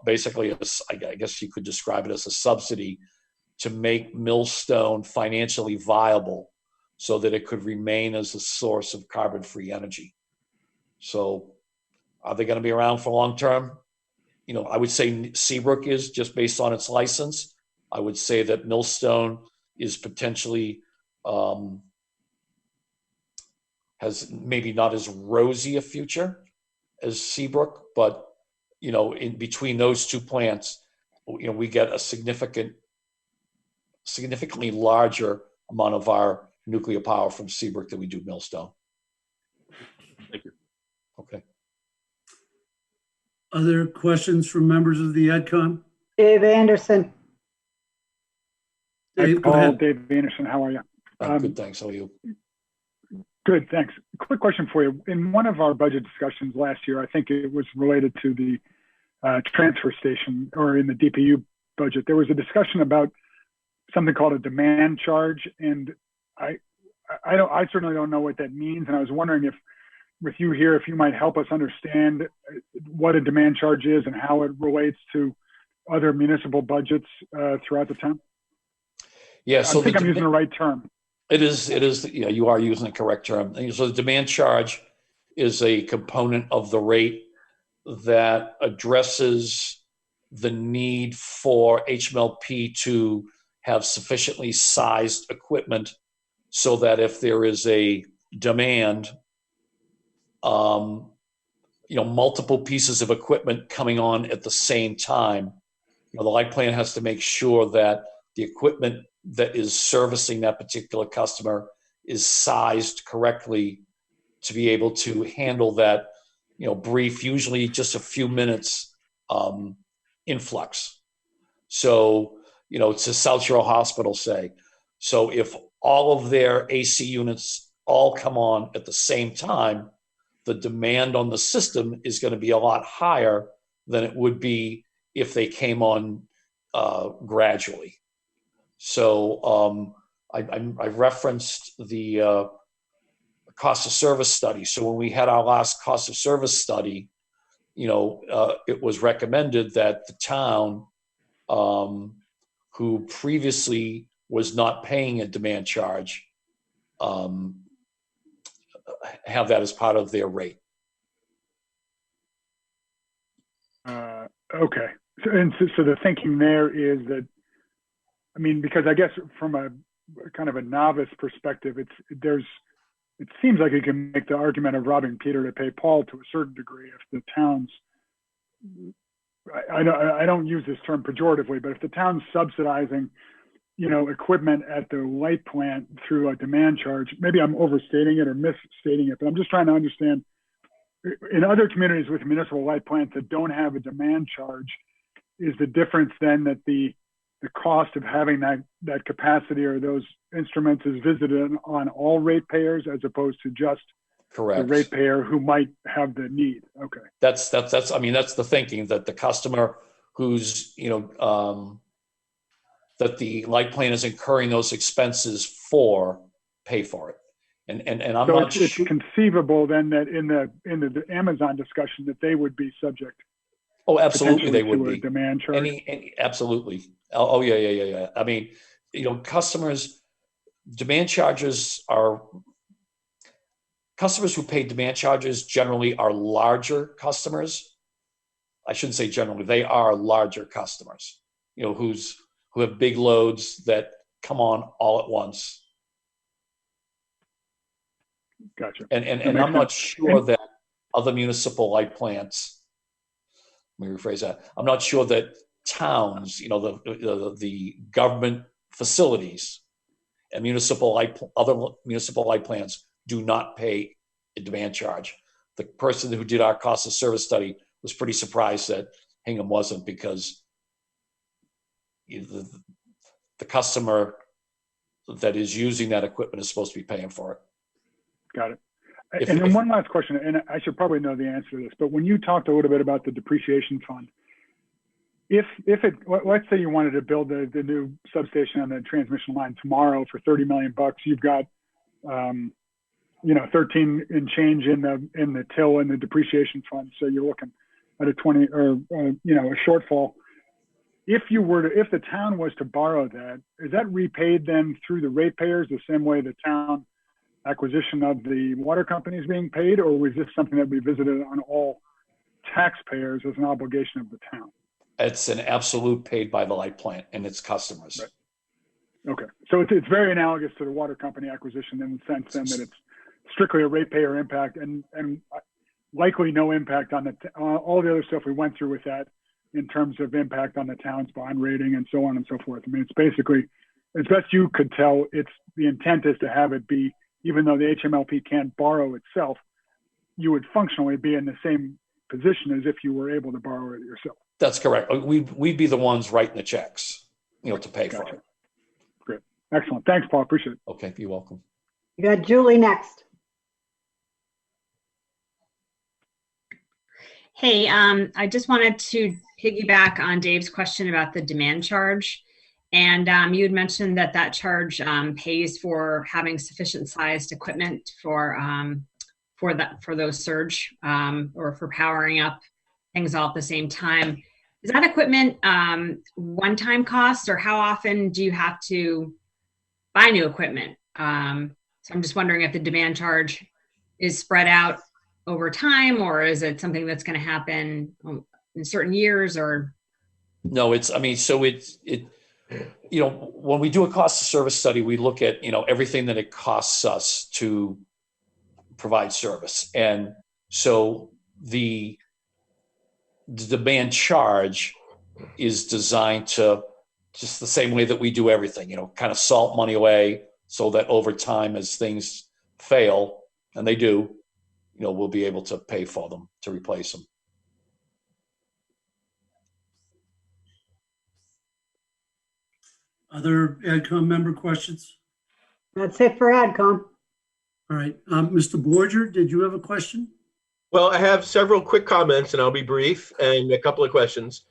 basically, I guess you could describe it as a subsidy to make Millstone financially viable so that it could remain as a source of carbon-free energy. So are they going to be around for long term? I would say Seabrook is, just based on its license. I would say that Millstone is potentially has maybe not as rosy a future as Seabrook, but in between those two plants, we get a significantly larger amount of our nuclear power from Seabrook than we do Millstone. Thank you. Okay. Other questions from members of the AdCom? Dave Anderson. Hi, Dave, go Paul. ahead. Dave Anderson. How are you? Good, thanks. How are you? Good, thanks. Quick question for you. In one of our budget discussions last year, I think it was related to the transfer station, or in the DPU budget, there was a discussion about something called a demand charge, and I certainly don't know what that means, and I was wondering if, with you here, if you might help us understand what a demand charge is and how it relates to other municipal budgets throughout the town. Yeah, I think I'm using the right term. It is, yeah, you are using the correct term. So the demand charge is a component of the rate that addresses the need for HMLP to have sufficiently sized equipment so that if there is a demand, multiple pieces of equipment coming on at the same time, the light plan has to make sure that the equipment that is servicing that particular customer is sized correctly to be able to handle that, brief, usually just a few minutes influx. So, to South Shore Hospital, say, so if all of their AC units all come on at the same time, the demand on the system is going to be a lot higher than it would be if they came on gradually. So I referenced the cost of service study. So when we had our last cost of service study, it was recommended that the town, who previously was not paying a demand charge, have that as part of their rate. Okay. So the thinking there is that, I mean, because I guess from a kind of a novice perspective, it seems like you can make the argument of robbing Peter to pay Paul to a certain degree. If the town's, I don't use this term pejoratively, but if the town's subsidizing, equipment at the light plant through a demand charge, maybe I'm overstating it or misstating it, but I'm just trying to understand. In other communities with municipal light plants that don't have a demand charge, is the difference then that the cost of having that capacity or those instruments is visited on all ratepayers as opposed to just Correct. the ratepayer who might have the need? Okay. That's I mean, that's the thinking, that the customer who's, that the light plan is incurring those expenses for, pay for it. And I'm So not it's sure. conceivable then that in the Amazon discussion that they would be subject. Oh, absolutely, they would to a be. demand charge. Absolutely. Oh, yeah. I mean, customers who pay demand charges generally are larger customers. I shouldn't say generally, they are larger customers, who have big loads that come on all at once. Gotcha. And I'm not sure that other municipal light plants, let me rephrase that. I'm not sure that towns, the government facilities and other municipal light plants do not pay a demand charge. The person who did our cost of service study was pretty surprised that Hingham wasn't, because the customer that is using that equipment is supposed to be paying for it. Got it. And then one last question, and I should probably know the answer to this, but when you talked a little bit about the depreciation fund, let's say you wanted to build the new substation on the transmission line tomorrow for $30 million, you've got 13 and change in the till and the depreciation fund, so you're looking at a 20 or a shortfall. If the town was to borrow that, is that repaid then through the ratepayers the same way the town acquisition of the water company is being paid, or was this something that we visited on all taxpayers as an obligation of the town? It's an absolute paid by the light plant and its customers. Right. Okay, so it's very analogous to the water company acquisition in the sense then that it's strictly a ratepayer impact and likely no impact on all the other stuff we went through with that in terms of impact on the town's bond rating and so on and so forth. I mean, it's basically, as best you could tell, the intent is to have it be, even though the HMLP can't borrow itself, you would functionally be in the same position as if you were able to borrow it yourself. That's correct. We'd be the ones writing the checks, to pay for Gotcha. it. Great. Excellent. Thanks, Paul. Appreciate it. Okay, you're welcome. You got Julie next. Hey, I just wanted to piggyback on Dave's question about the demand charge. And you had mentioned that charge pays for having sufficient sized equipment for those surge or for powering up things all at the same time. Is that equipment one-time cost, or how often do you have to buy new equipment? So I'm just wondering if the demand charge is spread out over time, or is it something that's going to happen in certain years? Or No, when we do a cost of service study, we look at, everything that it costs us to provide service. And so the demand charge is designed to, just the same way that we do everything, kind of salt money away so that over time, as things fail, and they do, we'll be able to pay for them, to replace them. Other AdCom member questions? That's it for AdCom. All right, Mr. Borger, did you have a question? Well, I have several quick comments, and I'll be brief, and a couple of questions.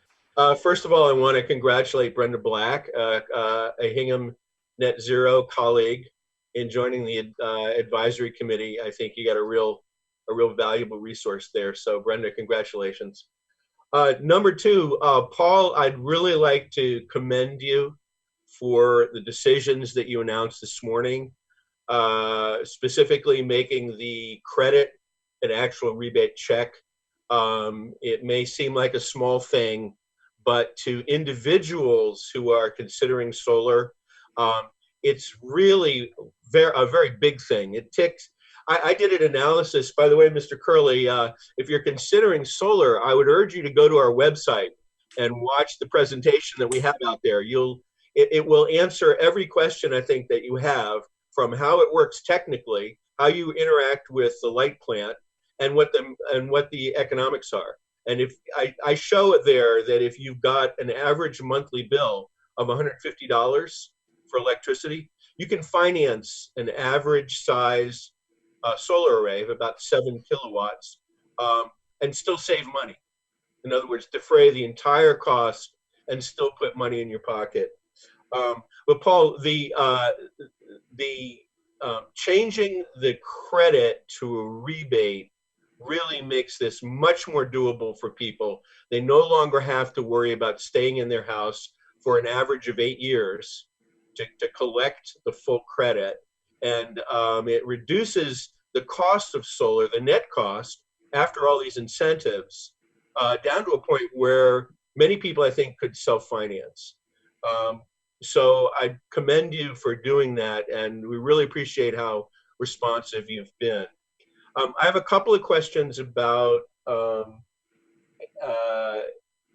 First of all, I want to congratulate Brenda Black, a Hingham Net Zero colleague, in joining the advisory committee. I think you got a real valuable resource there. So, Brenda, congratulations. Number two, Paul, I'd really like to commend you for the decisions that you announced this morning, specifically making the credit an actual rebate check. It may seem like a small thing, but to individuals who are considering solar, it's really a very big thing. It ticks. I did an analysis, by the way, Mr. Curley, if you're considering solar, I would urge you to go to our website and watch the presentation that we have out there. It will answer every question, I think, that you have, from how it works technically, how you interact with the light plant, and what the economics are. And if I show it there that if you've got an average monthly bill of $150 for electricity, you can finance an average size solar array of about 7 kilowatts and still save money. In other words, defray the entire cost and still put money in your pocket. But Paul, the changing the credit to a rebate really makes this much more doable for people. They no longer have to worry about staying in their house for an average of 8 years to collect the full credit. And it reduces the cost of solar, the net cost, after all these incentives, down to a point where many people, I think, could self-finance. So I commend you for doing that, and we really appreciate how responsive you've been. I have a couple of questions about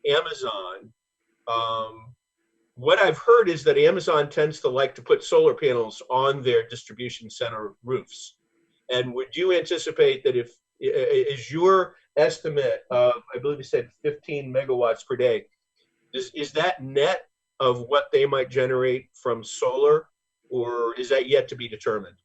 Amazon. What I've heard is that Amazon tends to like to put solar panels on their distribution center roofs. And would you anticipate that is your estimate of, I believe you said 15 megawatts per day, is that net of what they might generate from solar, or is that yet to be determined?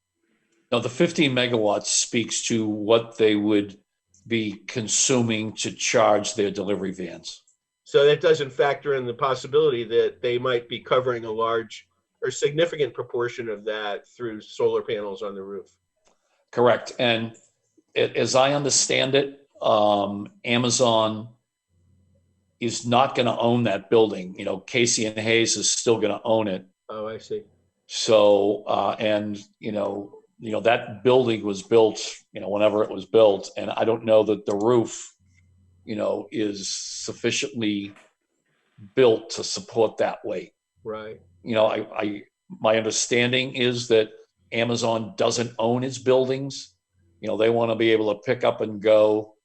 No, the 15 megawatts speaks to what they would be consuming to charge their delivery vans. So that doesn't factor in the possibility that they might be covering a large or significant proportion of that through solar panels on the roof. Correct. And as I understand it, Amazon is not going to own that building. Casey and Hayes is still going to own it. Oh, I see. So, that building was built, whenever it was built. And I don't know that the roof, is sufficiently built to support that weight. Right. My understanding is that Amazon doesn't own its buildings. They want to be able to pick up and go,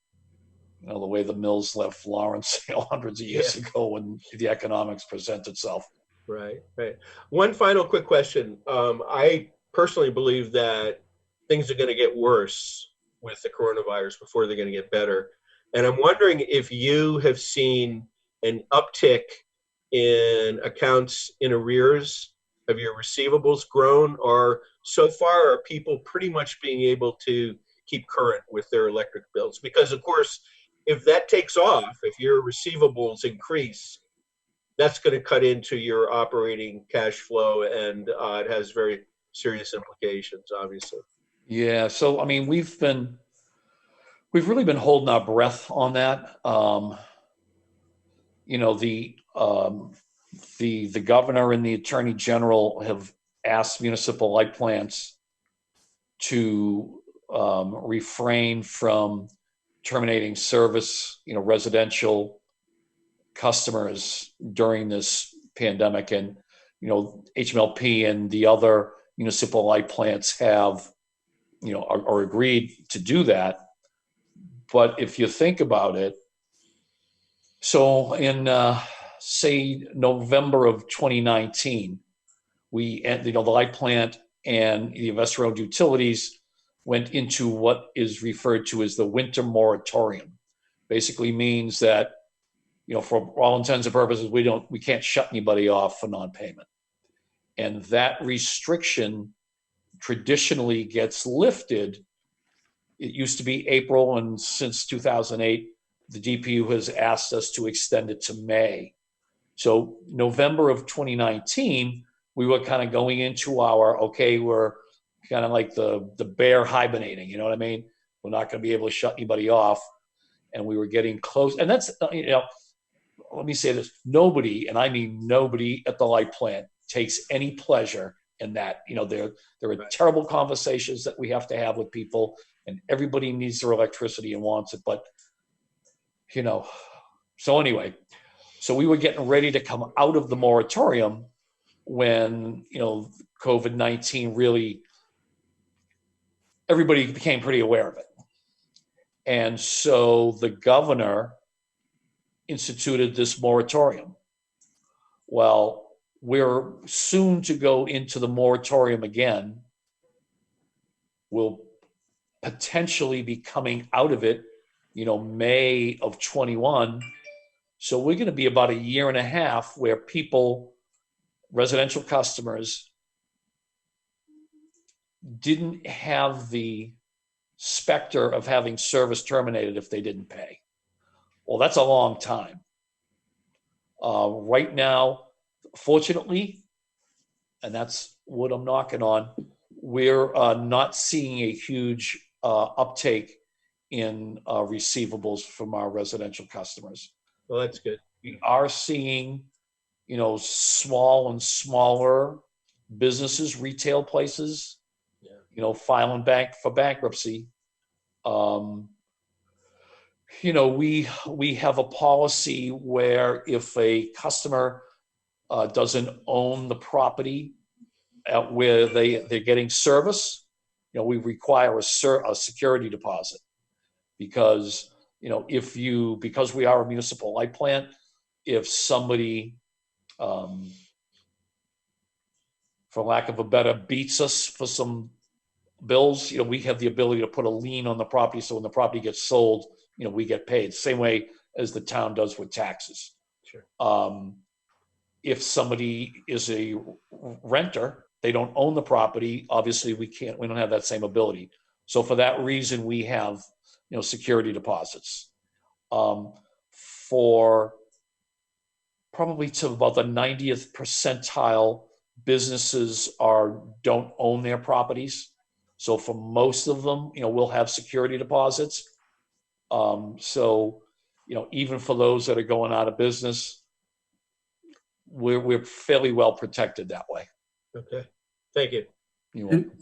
the way the mills left Florence, hundreds of years ago when the economics present itself. Right. One final quick question. I personally believe that things are going to get worse with the coronavirus before they're going to get better. And I'm wondering if you have seen an uptick in accounts in arrears. Have your receivables grown, or so far are people pretty much being able to keep current with their electric bills? Because of course, if that takes off, if your receivables increase, that's going to cut into your operating cash flow, and it has very serious implications, obviously. Yeah. So, I mean, we've really been holding our breath on that. You know, the governor and the attorney general have asked municipal light plants to refrain from terminating service, residential customers during this pandemic. And, HMLP and the other municipal light plants have, are agreed to do that. But if you think about it, so in, say, November of 2019, the light plant and the investor-owned utilities went into what is referred to as the winter moratorium. Basically means that, for all intents and purposes, we can't shut anybody off for non-payment. And that restriction traditionally gets lifted. It used to be April, and since 2008, the DPU has asked us to extend it to May. So November of 2019, we were kind of going into we're kind of like the bear hibernating, you know what I mean? We're not going to be able to shut anybody off. And we were getting close. And that's, let me say this, nobody, and I mean nobody at the light plant takes any pleasure in that. There are terrible conversations that we have to have with people, and everybody needs their electricity and wants it. But, so anyway, so we were getting ready to come out of the moratorium when, COVID-19 really, everybody became pretty aware of it. And so the governor instituted this moratorium. Well, we're soon to go into the moratorium again. We'll potentially be coming out of it, May of 21. So we're going to be about a year and a half where people, residential customers, didn't have the specter of having service terminated if they didn't pay. Well, that's a long time. Right now, fortunately, and that's what I'm knocking on, we're not seeing a huge uptake in receivables from our residential customers. Well, that's good. We are seeing, small and smaller businesses, retail places, filing for bankruptcy. We have a policy where if a customer doesn't own the property where they're getting service, we require a security deposit because, because we are a municipal light plant, if somebody, for lack of a better, beats us for some bills, we have the ability to put a lien on the property. So when the property gets sold, we get paid. Same way as the town does with taxes. Sure. If somebody is a renter, they don't own the property, obviously we don't have that same ability. So for that reason, we have, security deposits. For probably to about the 90th percentile, businesses don't own their properties. So for most of them, we'll have security deposits. So, even for those that are going out of business, we're fairly well protected that way. Okay. Thank you.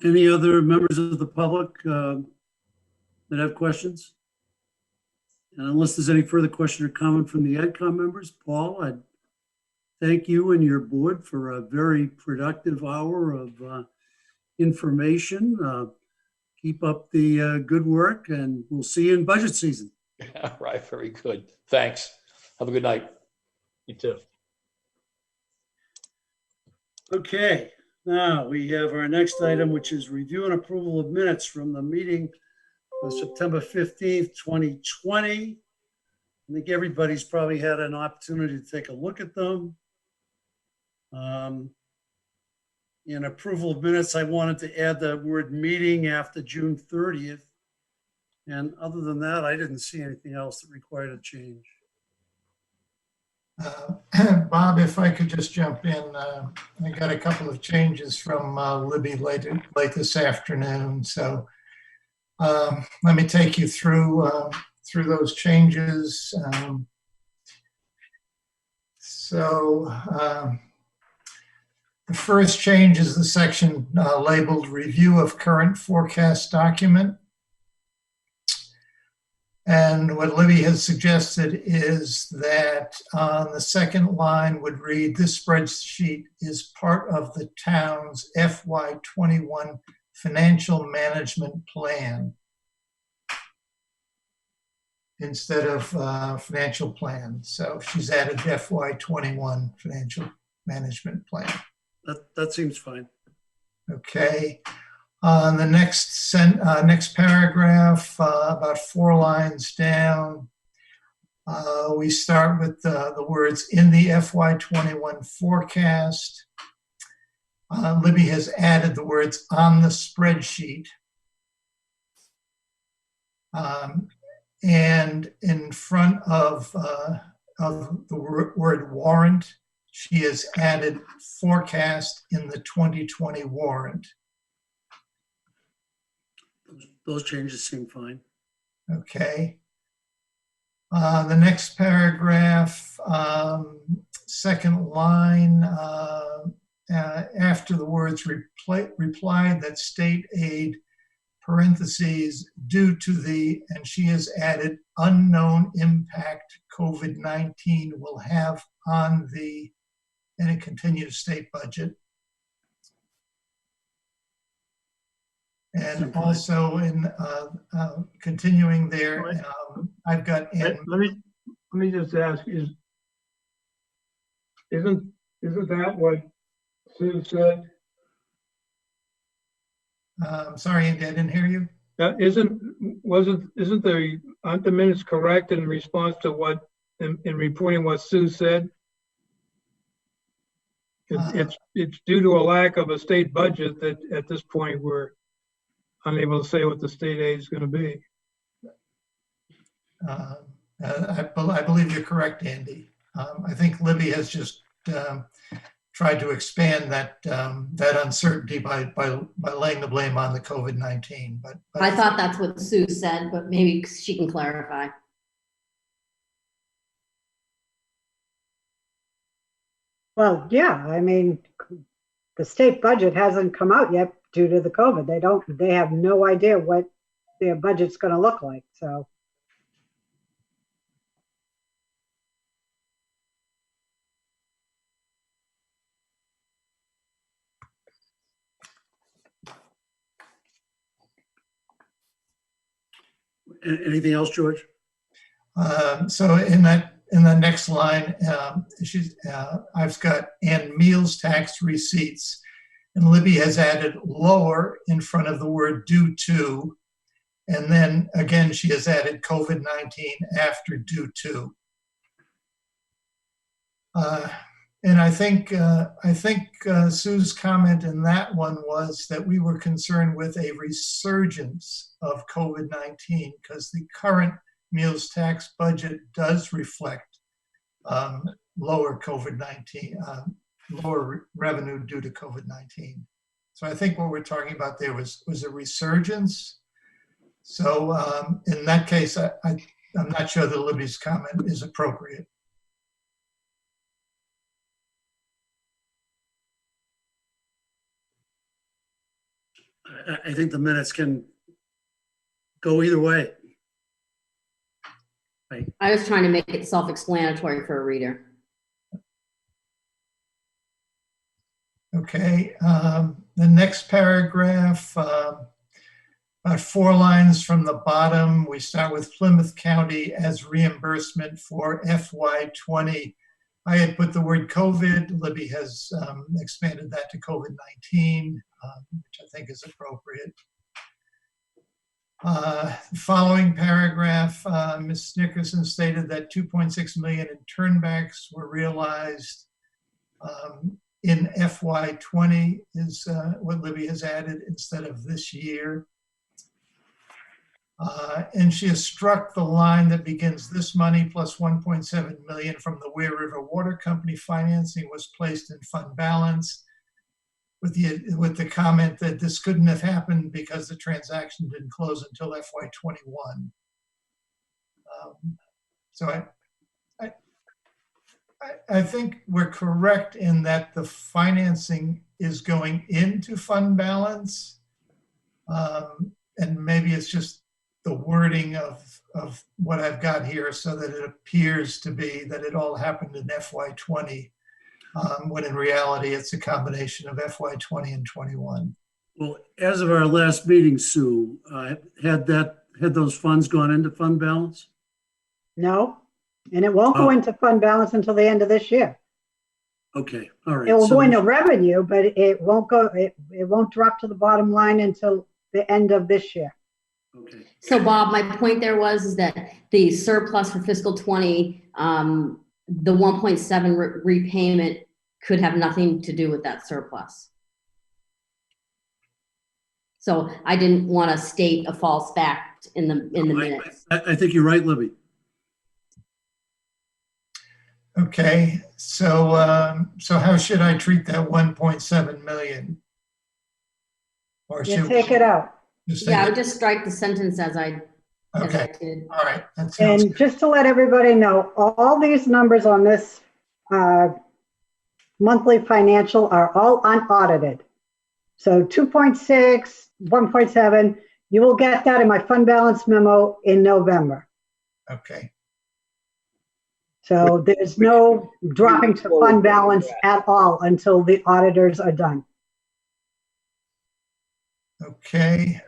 Any other members of the public that have questions? And unless there's any further question or comment from the AdCom members, Paul, I'd thank you and your board for a very productive hour of information. Keep up the good work, and we'll see you in budget season. All right, very good. Thanks. Have a good night. You too. Okay, now we have our next item, which is review and approval of minutes from the meeting of September 15th, 2020. I think everybody's probably had an opportunity to take a look at them. In approval of minutes, I wanted to add the word meeting after June 30th. And other than that, I didn't see anything else that required a change. Bob, if I could just jump in, I got a couple of changes from Libby late this afternoon. So let me take you through those changes. The first change is the section labeled Review of Current Forecast Document. And what Libby has suggested is that on the second line would read, this spreadsheet is part of the town's FY21 financial management plan instead of financial plan. So she's added FY21 financial management plan. That seems fine. Okay. On the next paragraph, about 4 lines down, we start with the words in the FY21 forecast. Libby has added the words on the spreadsheet. And in front of the word warrant, she has added forecast in the 2020 warrant. Those changes seem fine. Okay. The next paragraph, second line, after the words replied that state aid, parentheses, due to the, and she has added, unknown impact COVID-19 will have on the, and it continues, state budget. And also in continuing there, I've got. Let me just ask: isn't that what Sue said? I'm sorry, Andy, I didn't hear you. Aren't the minutes correct in response to what in reporting what Sue said? It's due to a lack of a state budget that at this point we're unable to say what the state aid is going to be. I believe you're correct, Andy. I think Libby has just tried to expand that uncertainty by laying the blame on the COVID-19. But I thought that's what Sue said, but maybe she can clarify. Well, yeah, I mean, the state budget hasn't come out yet due to the COVID. They have no idea what their budget's going to look like. So. Anything else, George? So in the next line, I've got and meals tax receipts, and Libby has added lower in front of the word due to, and then again she has added COVID-19 after due to. And I think Sue's comment in that one was that we were concerned with a resurgence of COVID-19 because the current meals tax budget does reflect lower COVID-19, lower revenue due to COVID-19. So I think what we're talking about there was a resurgence. So in that case, I'm not sure that Libby's comment is appropriate. I think the minutes can go either way. Right. I was trying to make it self-explanatory for a reader. Okay, the next paragraph, about 4 lines from the bottom, we start with Plymouth County as reimbursement for FY20. I had put the word COVID. Libby has expanded that to COVID-19, which I think is appropriate. Following paragraph, Ms. Nickerson stated that 2.6 million in turnbacks were realized in FY20 is what Libby has added instead of this year. And she has struck the line that begins this money plus 1.7 million from the Weir River Water Company financing was placed in fund balance with the comment that this couldn't have happened because the transaction didn't close until FY21. So I think we're correct in that the financing is going into fund balance. And maybe it's just the wording of what I've got here so that it appears to be that it all happened in FY20, when in reality it's a combination of FY20 and 21. Well, as of our last meeting, Sue, had those funds gone into fund balance? No, and it won't go into fund balance until the end of this year. Okay, all right. It will go into revenue, but it won't go. It won't drop to the bottom line until the end of this year. Okay. So Bob, my point there was that the surplus for fiscal 20, the 1.7 repayment could have nothing to do with that surplus. So I didn't want to state a false fact in the minutes. I think you're right, Libby. Okay, so so how should I treat that 1.7 million? Or You take it out. Yeah, I would just strike the sentence as I did. All right. That sounds And good. just to let everybody know, all these numbers on this monthly financial are all unaudited. So 2.6, 1.7, you will get that in my fund balance memo in November. Okay. So there's no dropping to fund balance at all until the auditors are done. Okay.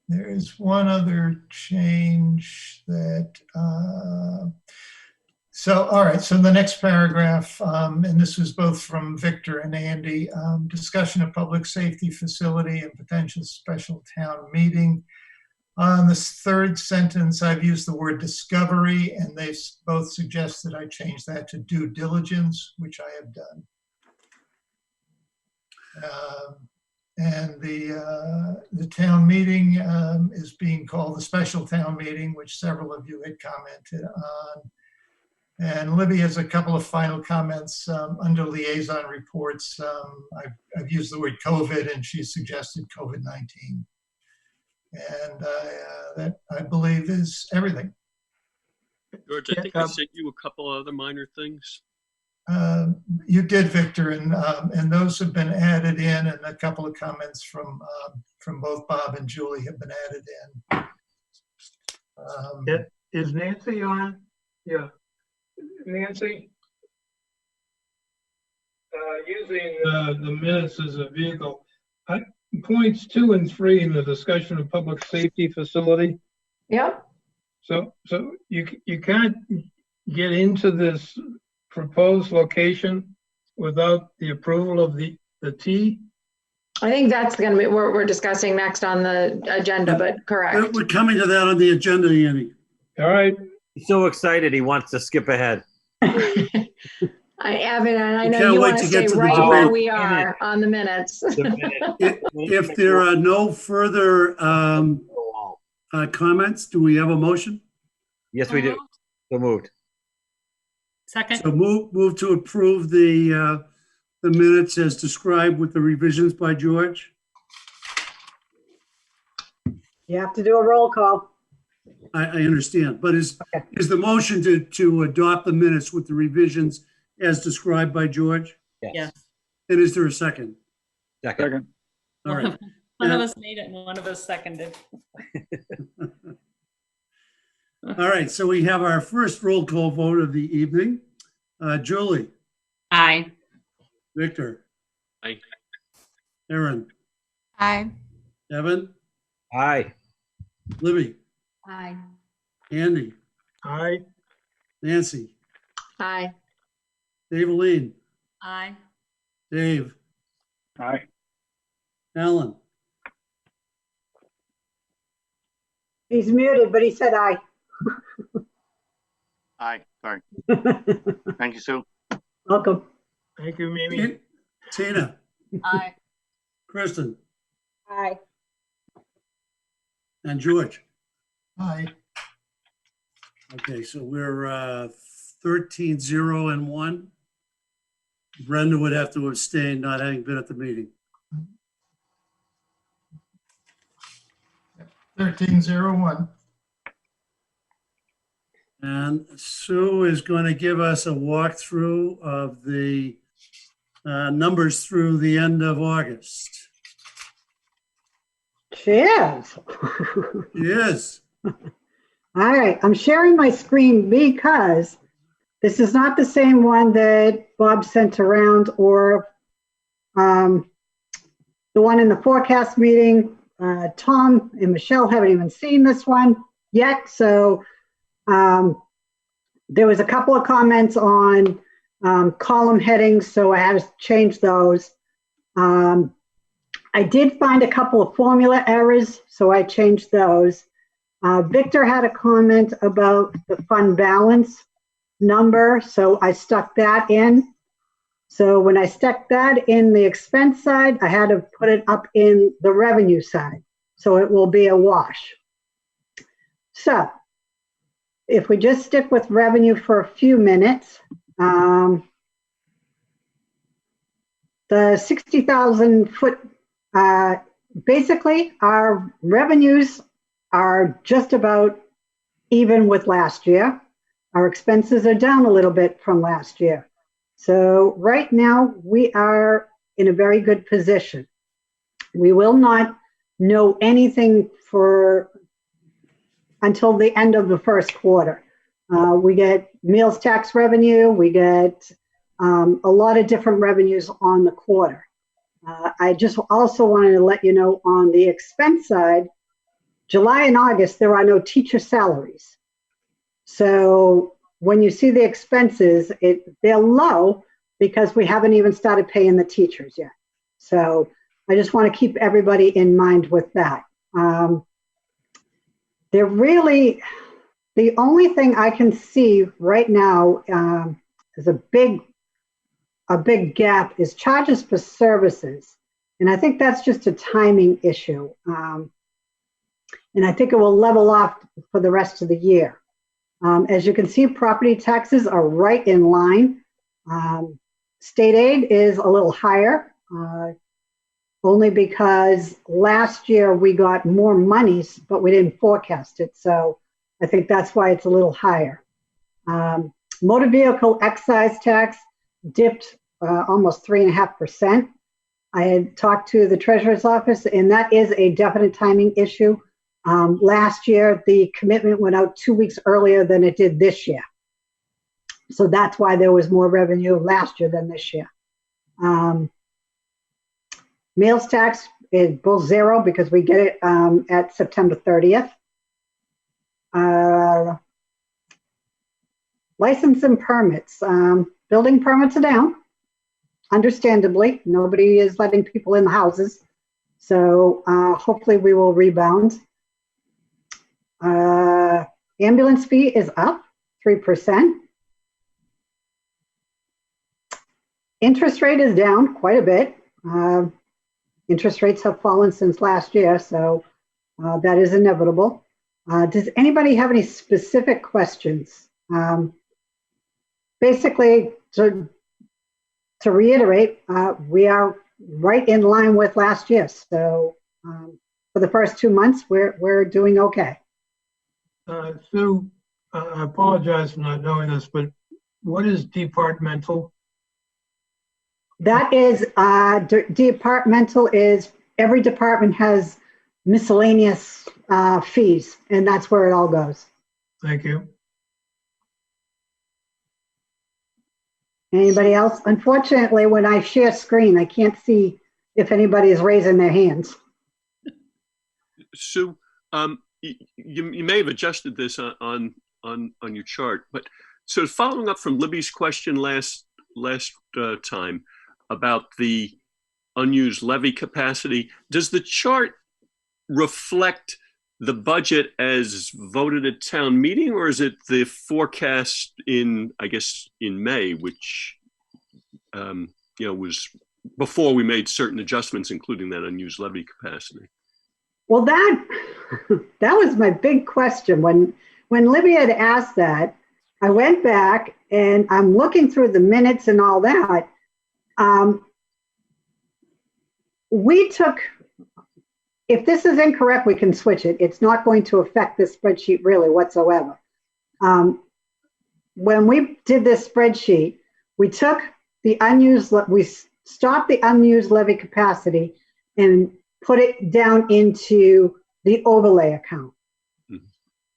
There is one other change that, so, all right, so the next paragraph, and this was both from Victor and Andy, discussion of public safety facility and potential special town meeting. On this third sentence, I've used the word discovery, and they both suggested I change that to due diligence, which I have done. And the town meeting is being called the special town meeting, which several of you had commented on. And Libby has a couple of final comments under liaison reports. I've used the word COVID, and she suggested COVID-19. And that, I believe, is everything. George, I think I sent you a couple other minor things. You did, Victor, and those have been added in, and a couple of comments from both Bob and Julie have been added in. Is Nancy on? Yeah. Nancy? Using the minutes as a vehicle, points 2 and 3 in the discussion of public safety facility. Yep. So you can't get into this proposed location without the approval of the T? I think that's going to be what we're discussing next on the agenda, but correct. We're coming to that on the agenda, Andy. All right. He's so excited he wants to skip ahead. Evan, and I We know can't you wait want to to get stay to the right debate. where we are on the minutes. If there are no further comments, do we have a motion? Yes, we do. So moved. Second. So move to approve the minutes as described with the revisions by George. You have to do a roll call. I understand, but is the motion to adopt the minutes with the revisions as described by George? Yes. And is there a second? Second. All right. One of us made it and one of us seconded. All right, so we have our first roll call vote of the evening. Julie. Aye. Victor. Aye. Aaron. Aye. Evan. Aye. Libby. Aye. Andy. Aye. Nancy. Aye. Daveline. Aye. Dave. Aye. Alan. He's muted, but he said aye. Aye, sorry. Thank you, Sue. Welcome. Thank you, Mimi. Tina, Aye. Kristen, Aye. and George. Aye. Okay, so we're 13-0-1. Brenda would have to abstain, not having been at the meeting. 13-0-1. And Sue is going to give us a walkthrough of the numbers through the end of August. Cheers. Yes. All right, I'm sharing my screen because this is not the same one that Bob sent around or the one in the forecast meeting. Tom and Michelle haven't even seen this one yet. So there was a couple of comments on column headings, so I had to change those. I did find a couple of formula errors, so I changed those. Victor had a comment about the fund balance number, so I stuck that in. So when I stuck that in the expense side, I had to put it up in the revenue side, so it will be a wash. So if we just stick with revenue for a few minutes, the 60,000 foot, basically our revenues are just about even with last year. Our expenses are down a little bit from last year. So right now we are in a very good position. We will not know anything until the end of the first quarter. We get meals tax revenue, we get a lot of different revenues on the quarter. I just also wanted to let you know on the expense side, July and August, there are no teacher salaries. So when you see the expenses, they're low because we haven't even started paying the teachers yet. So I just want to keep everybody in mind with that. They're really, the only thing I can see right now is a big gap is charges for services. And I think that's just a timing issue. And I think it will level off for the rest of the year. As you can see, property taxes are right in line. State aid is a little higher, only because last year we got more monies, but we didn't forecast it. So I think that's why it's a little higher. Motor vehicle excise tax dipped almost 3.5%. I had talked to the treasurer's office, and that is a definite timing issue. Last year, the commitment went out 2 weeks earlier than it did this year. So that's why there was more revenue last year than this year. Meals tax is both zero because we get it at September 30th. License and permits. Building permits are down, understandably. Nobody is letting people in the houses. So hopefully we will rebound. Ambulance fee is up 3%. Interest rate is down quite a bit. Interest rates have fallen since last year, so that is inevitable. Does anybody have any specific questions? Basically, to reiterate, we are right in line with last year. So for the first 2 months, we're doing okay. Sue, I apologize for not knowing this, but what is departmental? That is, departmental is, every department has miscellaneous fees, and that's where it all goes. Thank you. Anybody else? Unfortunately, when I share screen, I can't see if anybody is raising their hands. Sue, you may have adjusted this on your chart, but so following up from Libby's question last time about the unused levy capacity, does the chart reflect the budget as voted at town meeting, or is it the forecast in, I guess, in May, which, was before we made certain adjustments, including that unused levy capacity? Well, that was my big question. When Libby had asked that, I went back and I'm looking through the minutes and all that. We took, if this is incorrect, we can switch it. It's not going to affect this spreadsheet really whatsoever. When we did this spreadsheet, we took the unused, we stopped the unused levy capacity and put it down into the overlay account. Mm-hmm.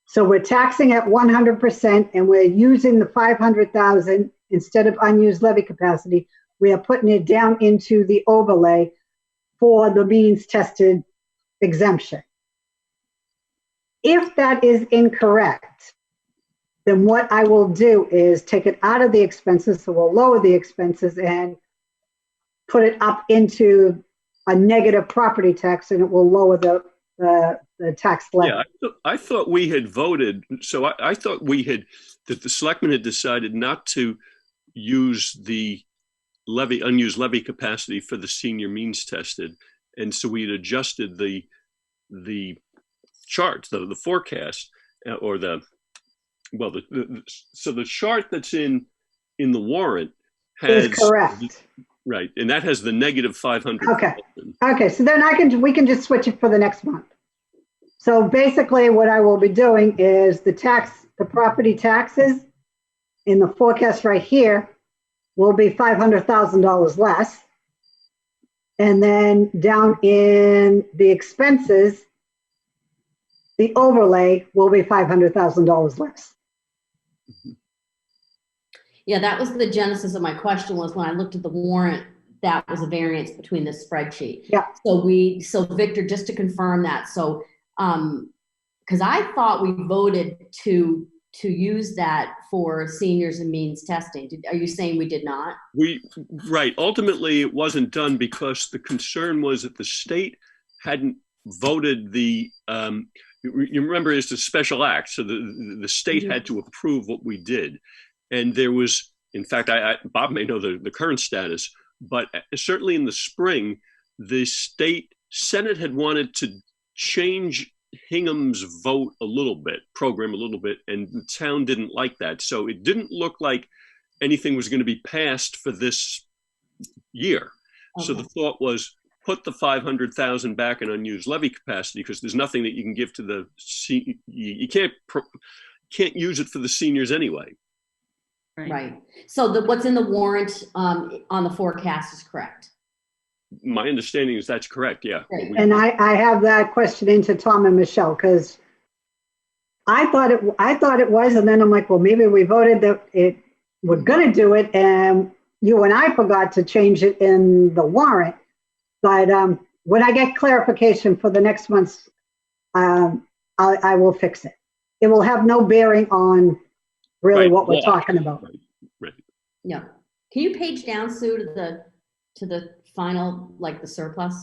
So we're taxing at 100% and we're using the 500,000 instead of unused levy capacity. We are putting it down into the overlay for the means tested exemption. If that is incorrect, then what I will do is take it out of the expenses, so we'll lower the expenses and put it up into a negative property tax, and it will lower the tax levy. Yeah, I thought we had voted, so I thought that the selectmen had decided not to use the unused levy capacity for the senior means tested. And so we had adjusted the chart, the forecast, or so the chart that's in the warrant has, is correct. Right, and that has the negative 500. Okay, so then we can just switch it for the next month. So basically what I will be doing is the property taxes in the forecast right here will be $500,000 less. And then down in the expenses, the overlay will be $500,000 less. Yeah, that was the genesis of my question, was when I looked at the warrant, that was a variance between the spreadsheet. Yeah. So Victor, just to confirm that, so, because I thought we voted to use that for seniors and means testing. Are you saying we did not? Right. Ultimately, it wasn't done because the concern was that the state hadn't voted the, you remember it's a special act, so the state had to approve what we did. And there was, in fact, Bob may know the current status, but certainly in the spring, the state Senate had wanted to change Hingham's vote program a little bit, and the town didn't like that. So it didn't look like anything was going to be passed for this year. Okay. So the thought was put the 500,000 back in unused levy capacity, because there's nothing that you can give to you can't use it for the seniors anyway. Right. So what's in the warrant on the forecast is correct. My understanding is that's correct. Yeah. Right. And I have that question into Tom and Michelle, because I thought it was, and then I'm like, well, maybe we voted that we're going to do it, and you and I forgot to change it in the warrant. But when I get clarification for the next month's, I will fix it. It will have no bearing on really what we're talking about. Right. Yeah. Can you page down, Sue, to the final, like the surplus,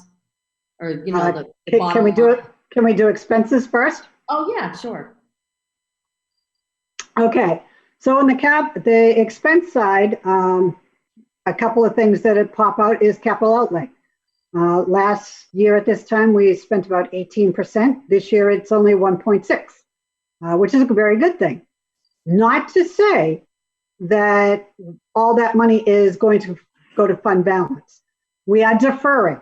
or the can we do it? Can we do expenses first? Oh yeah, sure. Okay. So on the expense side, a couple of things that pop out is capital outlay. Last year at this time, we spent about 18%. This year, it's only 1.6, which is a very good thing. Not to say that all that money is going to go to fund balance. We are deferring,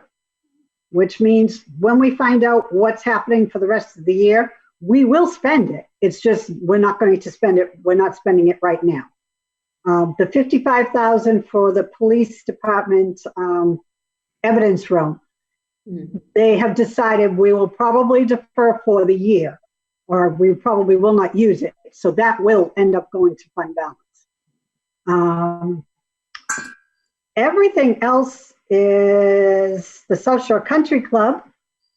which means when we find out what's happening for the rest of the year, we will spend it. It's just we're not going to spend it. We're not spending it right now. The $55,000 for the police department evidence room, they have decided we will probably defer for the year, or we probably will not use it. So that will end up going to fund balance. Everything else is the South Shore Country Club.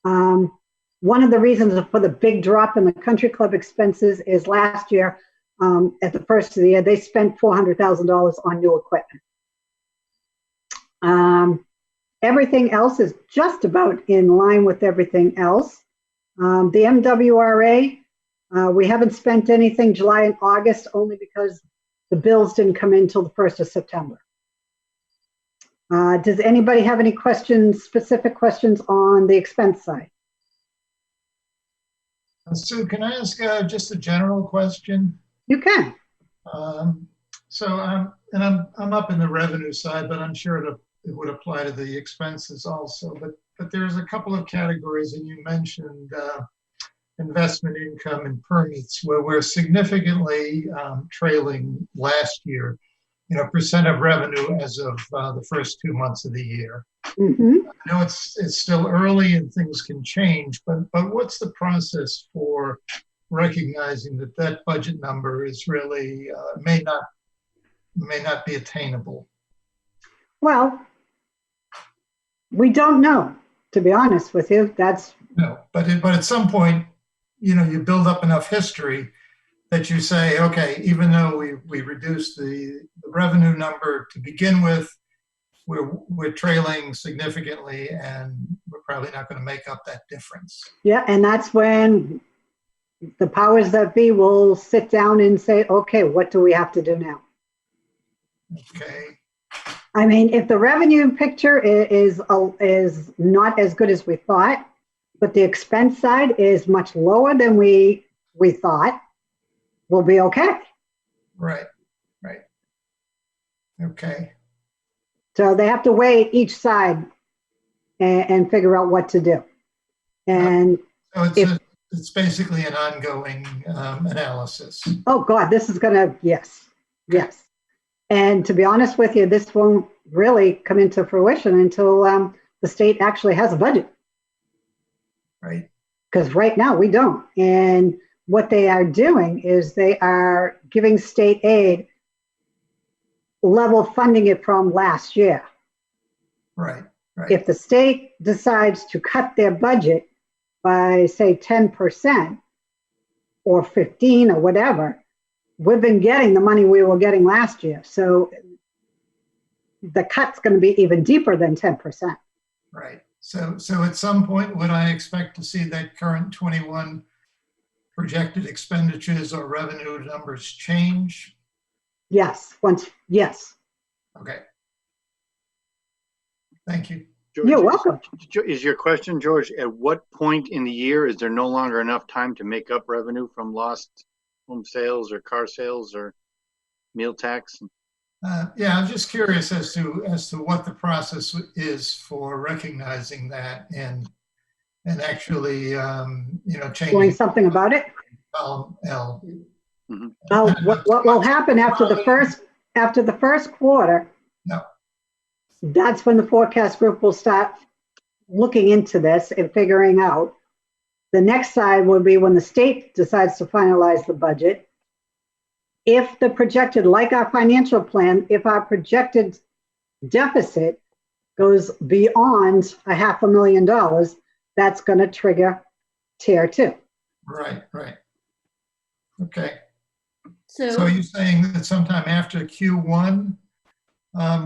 One of the reasons for the big drop in the country club expenses is last year, at the first of the year, they spent $400,000 on new equipment. Everything else is just about in line with everything else. The MWRA, we haven't spent anything July and August only because the bills didn't come in till the 1st of September. Does anybody have any questions, specific questions on the expense side? Sue, can I ask just a general question? You can. I'm up in the revenue side, but I'm sure it would apply to the expenses also. But there's a couple of categories, and you mentioned investment income and permits, where we're significantly trailing last year, percent of revenue as of the first 2 months of the year. Mm-hmm. I know it's still early and things can change, but what's the process for recognizing that budget number is really may not be attainable? Well, we don't know, to be honest with you. No, but at some point, you build up enough history that you say, okay, even though we reduced the revenue number to begin with, we're trailing significantly, and we're probably not going to make up that difference. Yeah, and that's when the powers that be will sit down and say, okay, what do we have to do now? Okay. I mean, if the revenue picture is not as good as we thought, but the expense side is much lower than we thought, we'll be okay. Right. Okay. So they have to weigh each side and figure out what to do. And so it's basically an ongoing analysis. Oh God, this is gonna, yes. And to be honest with you, this won't really come into fruition until the state actually has a budget. Right. Because right now we don't. And what they are doing is they are giving state aid level funding it from last year. Right. If the state decides to cut their budget by say 10% or 15 or whatever, we've been getting the money we were getting last year. So the cut's going to be even deeper than 10%. Right. So at some point, would I expect to see that current 21 projected expenditures or revenue numbers change? Yes. Yes. Okay. Thank you. George, You're welcome. Is your question, George, at what point in the year is there no longer enough time to make up revenue from lost home sales or car sales or meal tax? Yeah, I'm just curious as to what the process is for recognizing that and actually, changing. Doing something about it. Column L. Mm-hmm. What will happen after the first quarter? No. That's when the forecast group will start looking into this and figuring out. The next side will be when the state decides to finalize the budget. If the projected, like our financial plan, if our projected deficit goes beyond $500,000, that's going to trigger tier 2. Right. Okay. So So you're saying that sometime after Q1,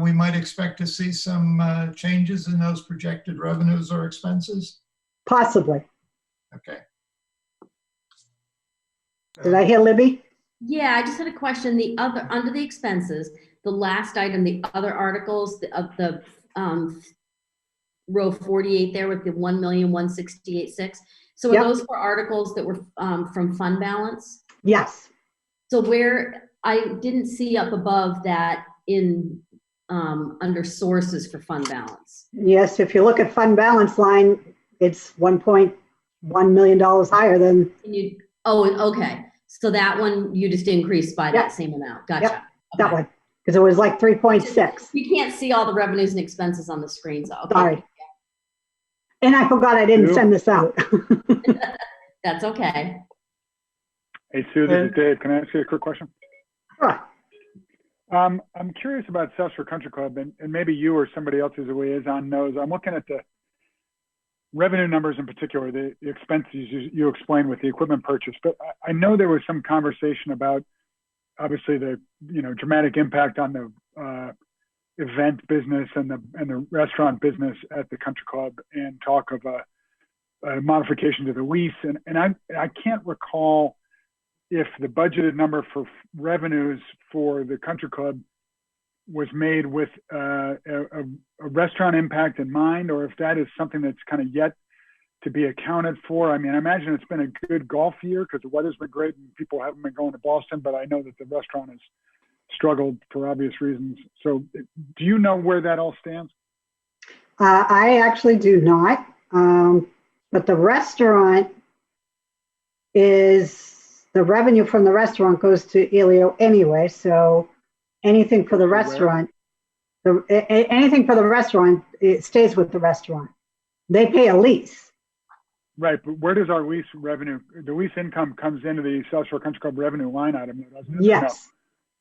we might expect to see some changes in those projected revenues or expenses? Possibly. Okay. Did I hear Libby? yeah, I just had a question. The other, under the expenses, the last item, the other articles of the row 48 there with the 1,168,600. So Yep. are those for articles that were from fund balance? Yes. So where I didn't see up above that in under sources for fund balance. Yes, if you look at fund balance line, it's $1.1 million higher than, Okay. So that one you just increased by that same amount. Gotcha. Yep, that one, because it was like 3.6. We can't see all the revenues and expenses on the screen, so. Okay. Sorry. And I forgot I didn't send this out. That's okay. Hey, Sue, this is Dave. Can I ask you a quick question? Sure. I'm curious about South Shore Country Club, and maybe you or somebody else who's a liaison knows. I'm looking at the revenue numbers in particular, the expenses you explained with the equipment purchase, but I know there was some conversation about obviously the dramatic impact on the event business and the restaurant business at the country club, and talk of modification to the lease. And I can't recall if the budgeted number for revenues for the country club was made with a restaurant impact in mind, or if that is something that's kind of yet to be accounted for. I mean, I imagine it's been a good golf year because the weather's been great and people haven't been going to Boston, but I know that the restaurant has struggled for obvious reasons. So do you know where that all stands? I actually do not. But the restaurant the revenue from the restaurant goes to Elio anyway. So anything for the restaurant, it stays with the restaurant. They pay a lease. Right, but where does our lease revenue, the lease income comes into the South Shore Country Club revenue line item, doesn't it? Yes.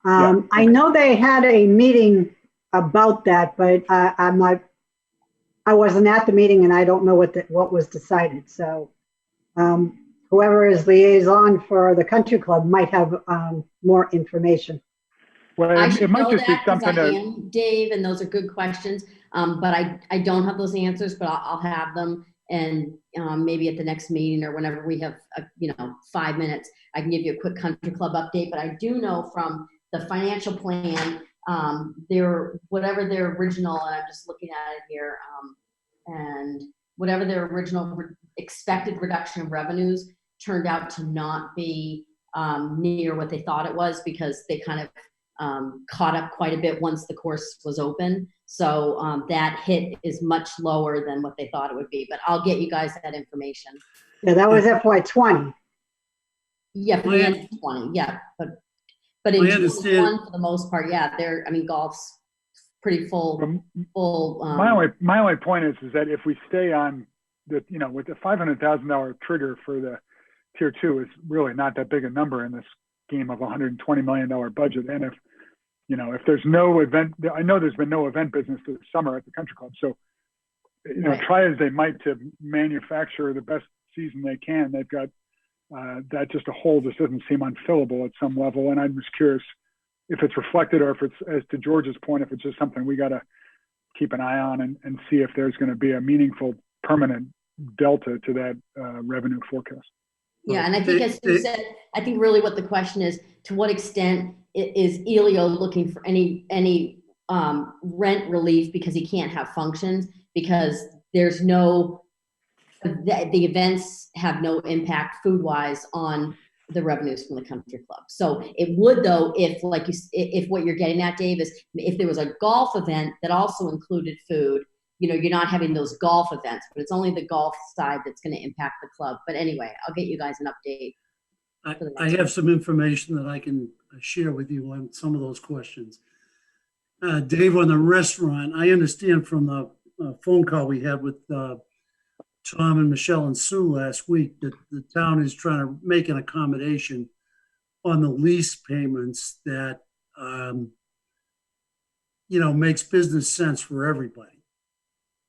No? I know they had a meeting about that, but I wasn't at the meeting and I don't know what was decided. So whoever is liaison for the country club might have more information. Well, I should it might know just be that because something I to, am, Dave, and those are good questions. But I don't have those answers, but I'll have them. And maybe at the next meeting or whenever we have, 5 minutes, I can give you a quick country club update. But I do know from the financial plan, whatever their original, and I'm just looking at it here, and whatever their original expected reduction of revenues turned out to not be near what they thought it was, because they kind of caught up quite a bit once the course was open. So that hit is much lower than what they thought it would be, but I'll get you guys that information. Yeah, that was FY20. Yeah, for the end of 20, yeah. But in 21, for the most part, yeah, golf's pretty full. My only point is that if we stay on with the $500,000 trigger for the tier 2 is really not that big a number in this game of $120 million budget. And if there's no event, I know there's been no event business this summer at the country club. So, Right. Try as they might to manufacture the best season they can, they've got that just a hole just doesn't seem unfillable at some level. And I'm just curious if it's reflected, or if it's, as to George's point, if it's just something we got to keep an eye on and see if there's going to be a meaningful permanent delta to that revenue forecast. Yeah, and I think, as you said, I think really what the question is, to what extent is Elio looking for any rent relief because he can't have functions, because there's the events have no impact food-wise on the revenues from the country club. So it would, though, if what you're getting at, Dave, is if there was a golf event that also included food, you're not having those golf events, but it's only the golf side that's going to impact the club. But anyway, I'll get you guys an update. I have some information that I can share with you on some of those questions. Dave, on the restaurant, I understand from the phone call we had with Tom and Michelle and Sue last week that the town is trying to make an accommodation on the lease payments that, makes business sense for everybody.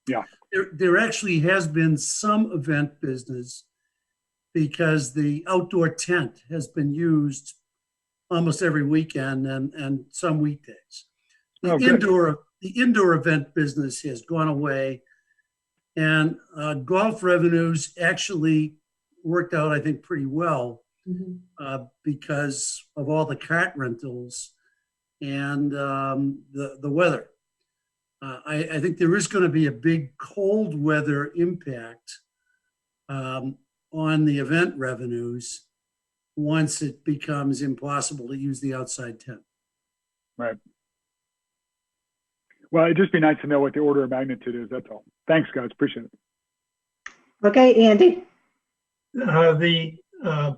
Yeah. There actually has been some event business because the outdoor tent has been used almost every weekend and some weekdays. The indoor event business has gone away, and golf revenues actually worked out, I think, pretty well because of all the cart rentals and the weather. I think there is going to be a big cold weather impact on the event revenues once it becomes impossible to use the outside tent. Right. Well, it'd just be nice to know what the order of magnitude is. That's all. Thanks, guys. Appreciate it. Okay, Andy. The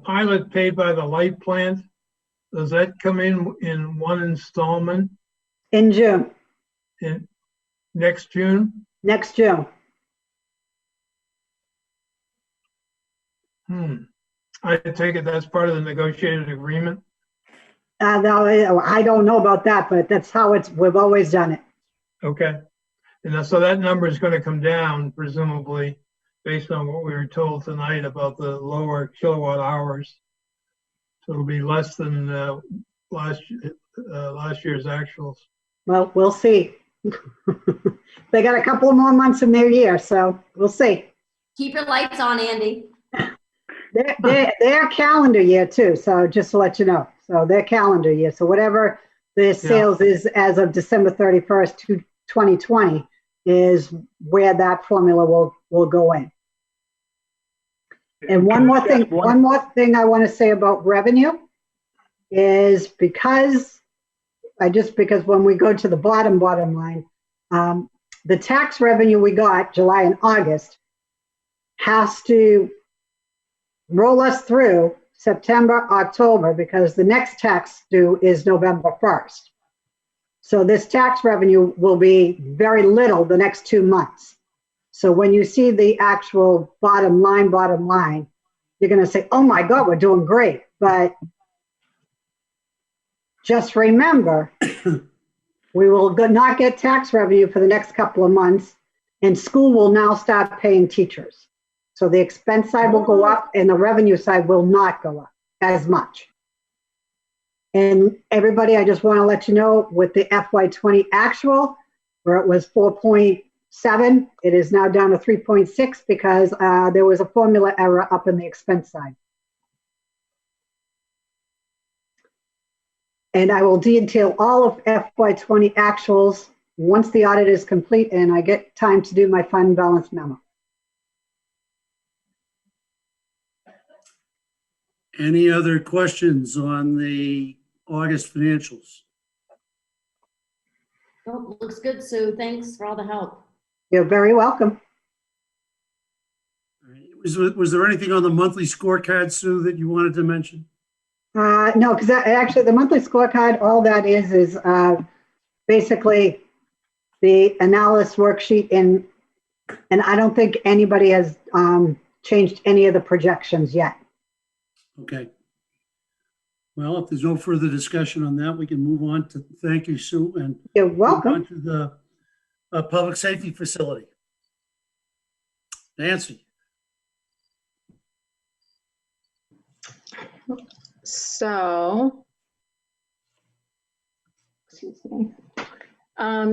pilot paid by the light plant, does that come in one installment In June. in next June? Next June. I take it that's part of the negotiated agreement? No, I don't know about that, but that's how we've always done it. Okay. And so that number is going to come down, presumably, based on what we were told tonight about the lower kilowatt hours. So it'll be less than last year's actuals. Well, we'll see. They got a couple of more months in their year, so we'll see. Keep your lights on, Andy. Their calendar year too, so just to let you know. So their calendar year. So whatever the sales is as of December 31st, 2020 is where that formula will go in. And one more thing I want to say about revenue is because when we go to the bottom line, the tax revenue we got July and August has to roll us through September, October, because the next tax due is November 1st. So this tax revenue will be very little the next 2 months. So when you see the actual bottom line, you're going to say, oh my God, we're doing great. But just remember, we will not get tax revenue for the next couple of months, and school will now start paying teachers. So the expense side will go up and the revenue side will not go up as much. And everybody, I just want to let you know with the FY20 actual, where it was 4.7, it is now down to 3.6 because there was a formula error up in the expense side. And I will detail all of FY20 actuals once the audit is complete and I get time to do my fund balance memo. Any other questions on the August financials? Oh, looks good, Sue. Thanks for all the help. You're very welcome. Was there anything on the monthly scorecard, Sue, that you wanted to mention? No, because actually the monthly scorecard, all that is basically the analysis worksheet, and I don't think anybody has changed any of the projections yet. Okay. Well, if there's no further discussion on that, we can move on to thank you, Sue, and you're welcome. Move on to the public safety facility. Nancy. So, excuse me.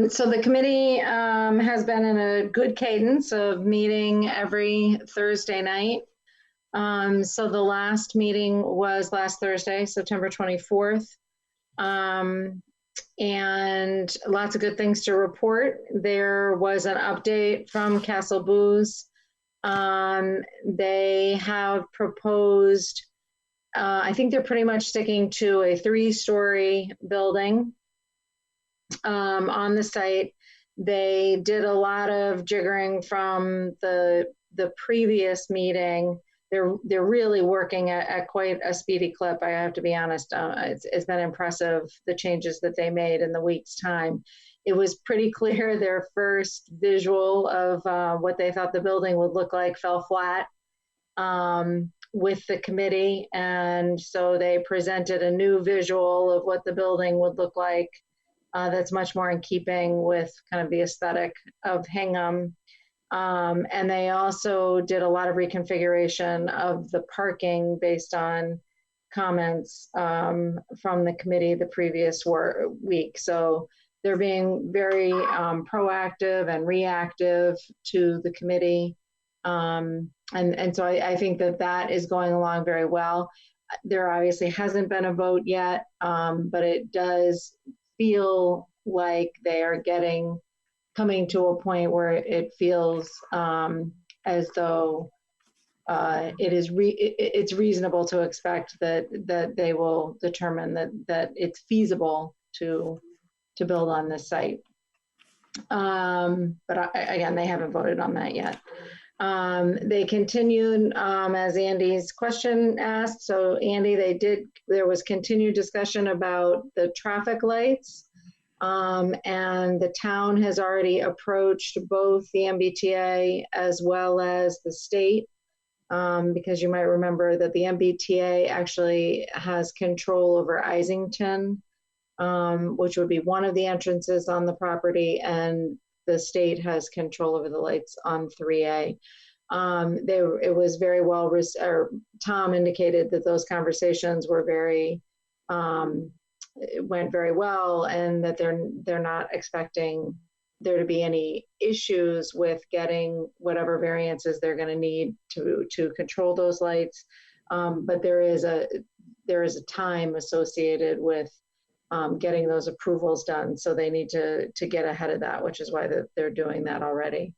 So the committee has been in a good cadence of meeting every Thursday night. So the last meeting was last Thursday, September 24th. And lots of good things to report. There was an update from Castle Booze. They have proposed, I think they're pretty much sticking to a 3-story building on the site. They did a lot of jiggering from the previous meeting. They're really working at quite a speedy clip, I have to be honest. It's been impressive, the changes that they made in the week's time. It was pretty clear their first visual of what they thought the building would look like fell flat with the committee. And so they presented a new visual of what the building would look like that's much more in keeping with kind of the aesthetic of Hingham. And they also did a lot of reconfiguration of the parking based on comments from the committee the previous week. So they're being very proactive and reactive to the committee. And so I think that is going along very well. There obviously hasn't been a vote yet, but it does feel like they are coming to a point where it feels as though it's reasonable to expect that they will determine that it's feasible to build on this site. But again, they haven't voted on that yet. They continued, as Andy's question asked. So Andy, there was continued discussion about the traffic lights. And the town has already approached both the MBTA as well as the state, because you might remember that the MBTA actually has control over Isington, which would be one of the entrances on the property, and the state has control over the lights on 3A. It was very well, Tom indicated that those conversations were it went very well, and that they're not expecting there to be any issues with getting whatever variances they're going to need to control those lights. But there is a time associated with getting those approvals done. So they need to get ahead of that, which is why they're doing that already.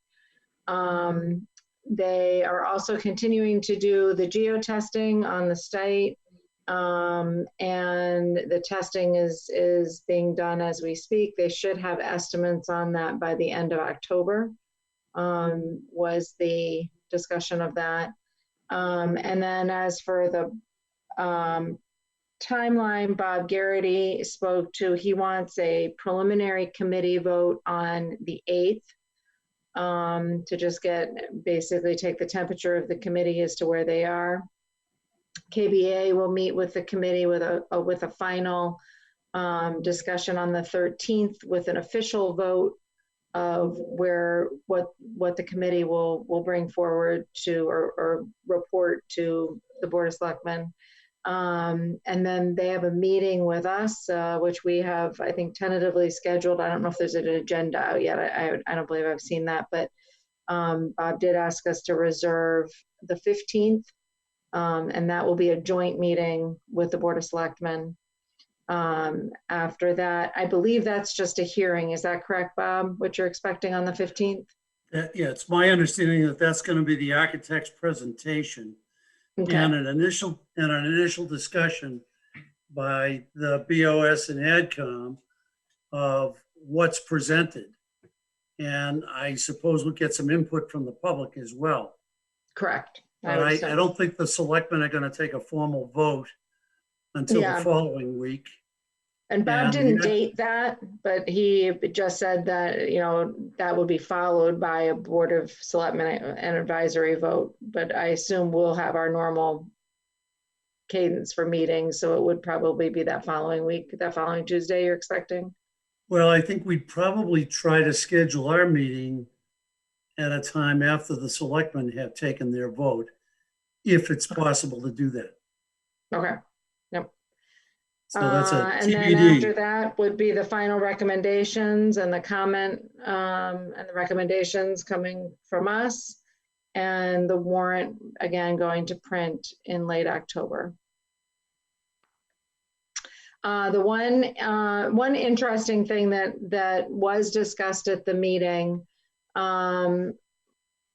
They are also continuing to do the geotesting on the site. And the testing is being done as we speak. They should have estimates on that by the end of October, was the discussion of that. And then as for the timeline, Bob Garrity spoke to, he wants a preliminary committee vote on the 8th to just basically take the temperature of the committee as to where they are. KBA will meet with the committee with a final discussion on the 13th with an official vote of what the committee will bring forward to or report to the Board of Selectmen. And then they have a meeting with us, which we have, I think, tentatively scheduled. I don't know if there's an agenda out yet. I don't believe I've seen that, but Bob did ask us to reserve the 15th. And that will be a joint meeting with the Board of Selectmen. After that, I believe that's just a hearing. Is that correct, Bob, what you're expecting on the 15th? Yeah, it's my understanding that that's going to be the architect's presentation. Okay. And an initial discussion by the BOS and AdCom of what's presented. And I suppose we'll get some input from the public as well. Correct. But I don't think the selectmen are going to take a formal vote until the following week. And Bob didn't date that, but he just said that, that would be followed by a Board of Selectmen and advisory vote. But I assume we'll have our normal cadence for meetings. So it would probably be that following week, that following Tuesday you're expecting? Well, I think we'd probably try to schedule our meeting at a time after the selectmen have taken their vote, if it's possible to do that. Okay. Yep. So that's a and then TBD. after that would be the final recommendations and the comment and the recommendations coming from us, and the warrant again going to print in late October. The one interesting thing that was discussed at the meeting, or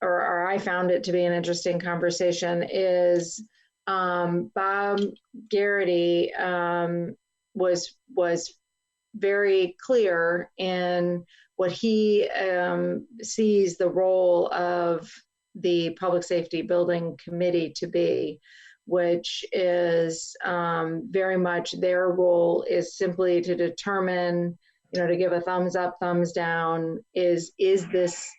I found it to be an interesting conversation, is Bob Garrity was very clear in what he sees the role of the Public Safety Building Committee to be, which is very much their role is simply to determine, to give a thumbs up, thumbs down, is this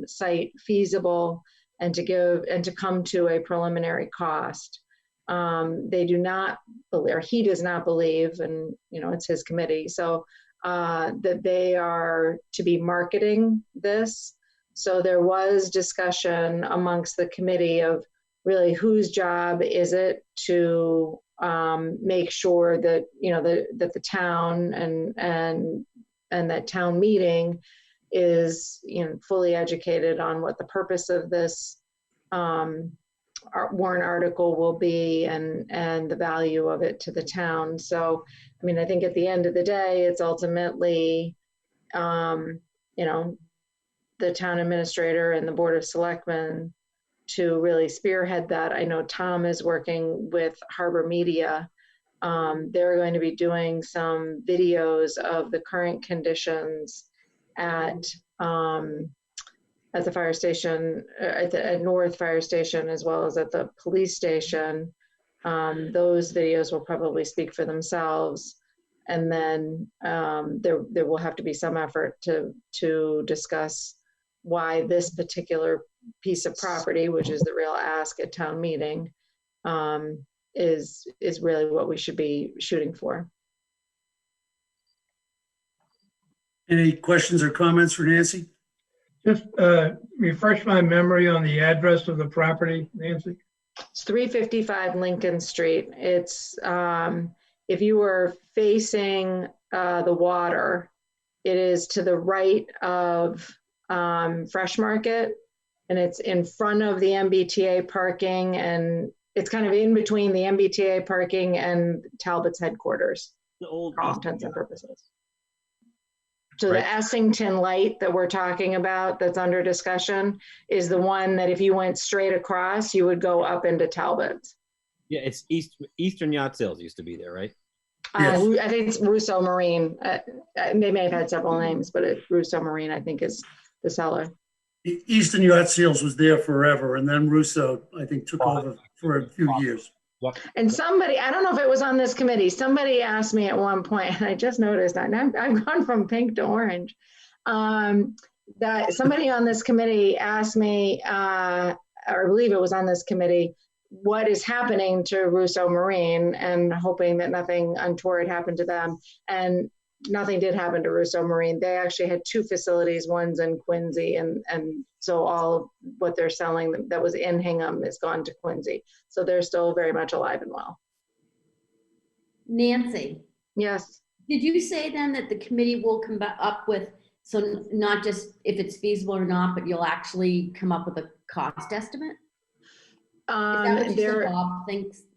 site feasible, and to come to a preliminary cost. They do not believe, or he does not believe, and it's his committee, so that they are to be marketing this. So there was discussion amongst the committee of really whose job is it to make sure that that the town and that town meeting is fully educated on what the purpose of this warrant article will be and the value of it to the town. So I think at the end of the day, it's ultimately the town administrator and the Board of Selectmen to really spearhead that. I know Tom is working with Harbor Media. They're going to be doing some videos of the current conditions at the fire station, at North Fire Station, as well as at the police station. Those videos will probably speak for themselves. And then there will have to be some effort to discuss why this particular piece of property, which is the real ask at town meeting, is really what we should be shooting for. Any questions or comments for Nancy? Just refresh my memory on the address of the property, Nancy. It's 355 Lincoln Street. It's if you were facing the water, It is to the right of Fresh Market, and it's in front of the MBTA parking, and it's kind of in between the MBTA parking and Talbot's headquarters, The old for all intents and purposes. So Right. the Essington light that we're talking about that's under discussion is the one that if you went straight across, you would go up into Talbot's. Yeah, it's Eastern Yacht Sales used to be there, right? Yes. I think it's Russo Marine. They may have had several names, but Russo Marine, I think, is the seller. Eastern Yacht Sales was there forever, and then Russo, I think, took over for a few years. And somebody, I don't know if it was on this committee, somebody asked me at one point, and I just noticed that, and I've gone from pink to orange, that somebody on this committee asked me, or I believe it was on this committee, what is happening to Russo Marine, and hoping that nothing untoward happened to them. And nothing did happen to Russo Marine. They actually had two facilities, one's in Quincy, and so all what they're selling that was in Hingham is gone to Quincy. So they're still very much alive and well. Nancy, Yes. did you say then that the committee will come up with, so not just if it's feasible or not, but you'll actually come up with a cost estimate? Is that what you said Bob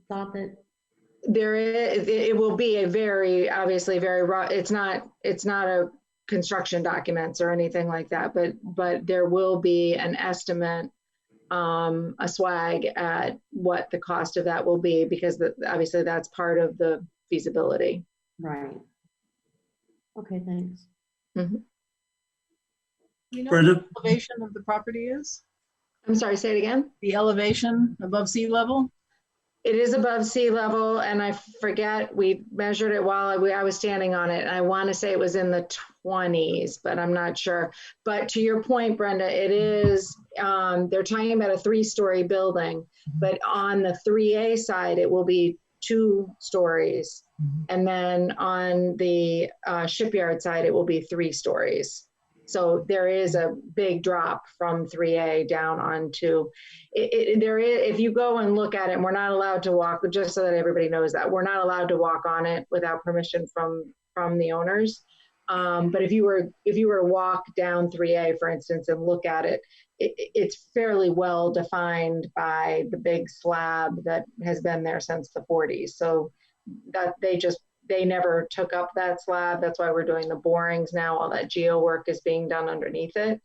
thought that? There is, it will be a very, obviously very raw, it's not a construction documents or anything like that, but there will be an estimate, a swag at what the cost of that will be, because obviously that's part of the feasibility. Right. Okay, thanks. Mm-hmm. You know Brenda? what the elevation of the property is? I'm sorry, say it again. The elevation above sea level? It is above sea level, and I forget, we measured it while I was standing on it, and I want to say it was in the 20s, but I'm not sure. But to your point, Brenda, it is, they're talking about a 3-story building, but on the 3A side, it will be 2 stories. And then on the shipyard side, it will be 3 stories. So there is a big drop from 3A down onto, there is, if you go and look at it, and we're not allowed to walk, just so that everybody knows that, we're not allowed to walk on it without permission from the owners. But if you were to walk down 3A, for instance, and look at it, it's fairly well defined by the big slab that has been there since the 40s. So that they never took up that slab. That's why we're doing the borings now. All that geo work is being done underneath it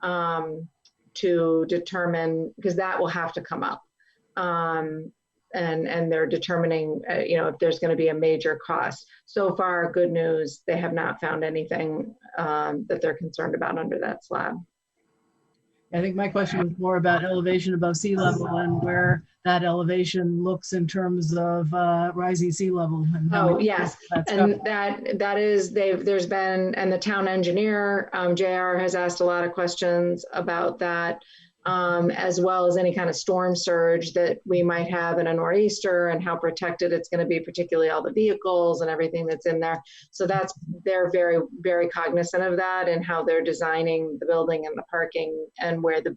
to determine, because that will have to come up. And they're determining, if there's going to be a major cost. So far, good news, they have not found anything that they're concerned about under that slab. I think my question was more about elevation above sea level and where that elevation looks in terms of rising sea level. And Oh, yes. And that is, there's been, and the town engineer, JR, has asked a lot of questions about that, as well as any kind of storm surge that we might have in a nor'easter and how protected it's going to be, particularly all the vehicles and everything that's in there. So they're very, very cognizant of that and how they're designing the building and the parking and where the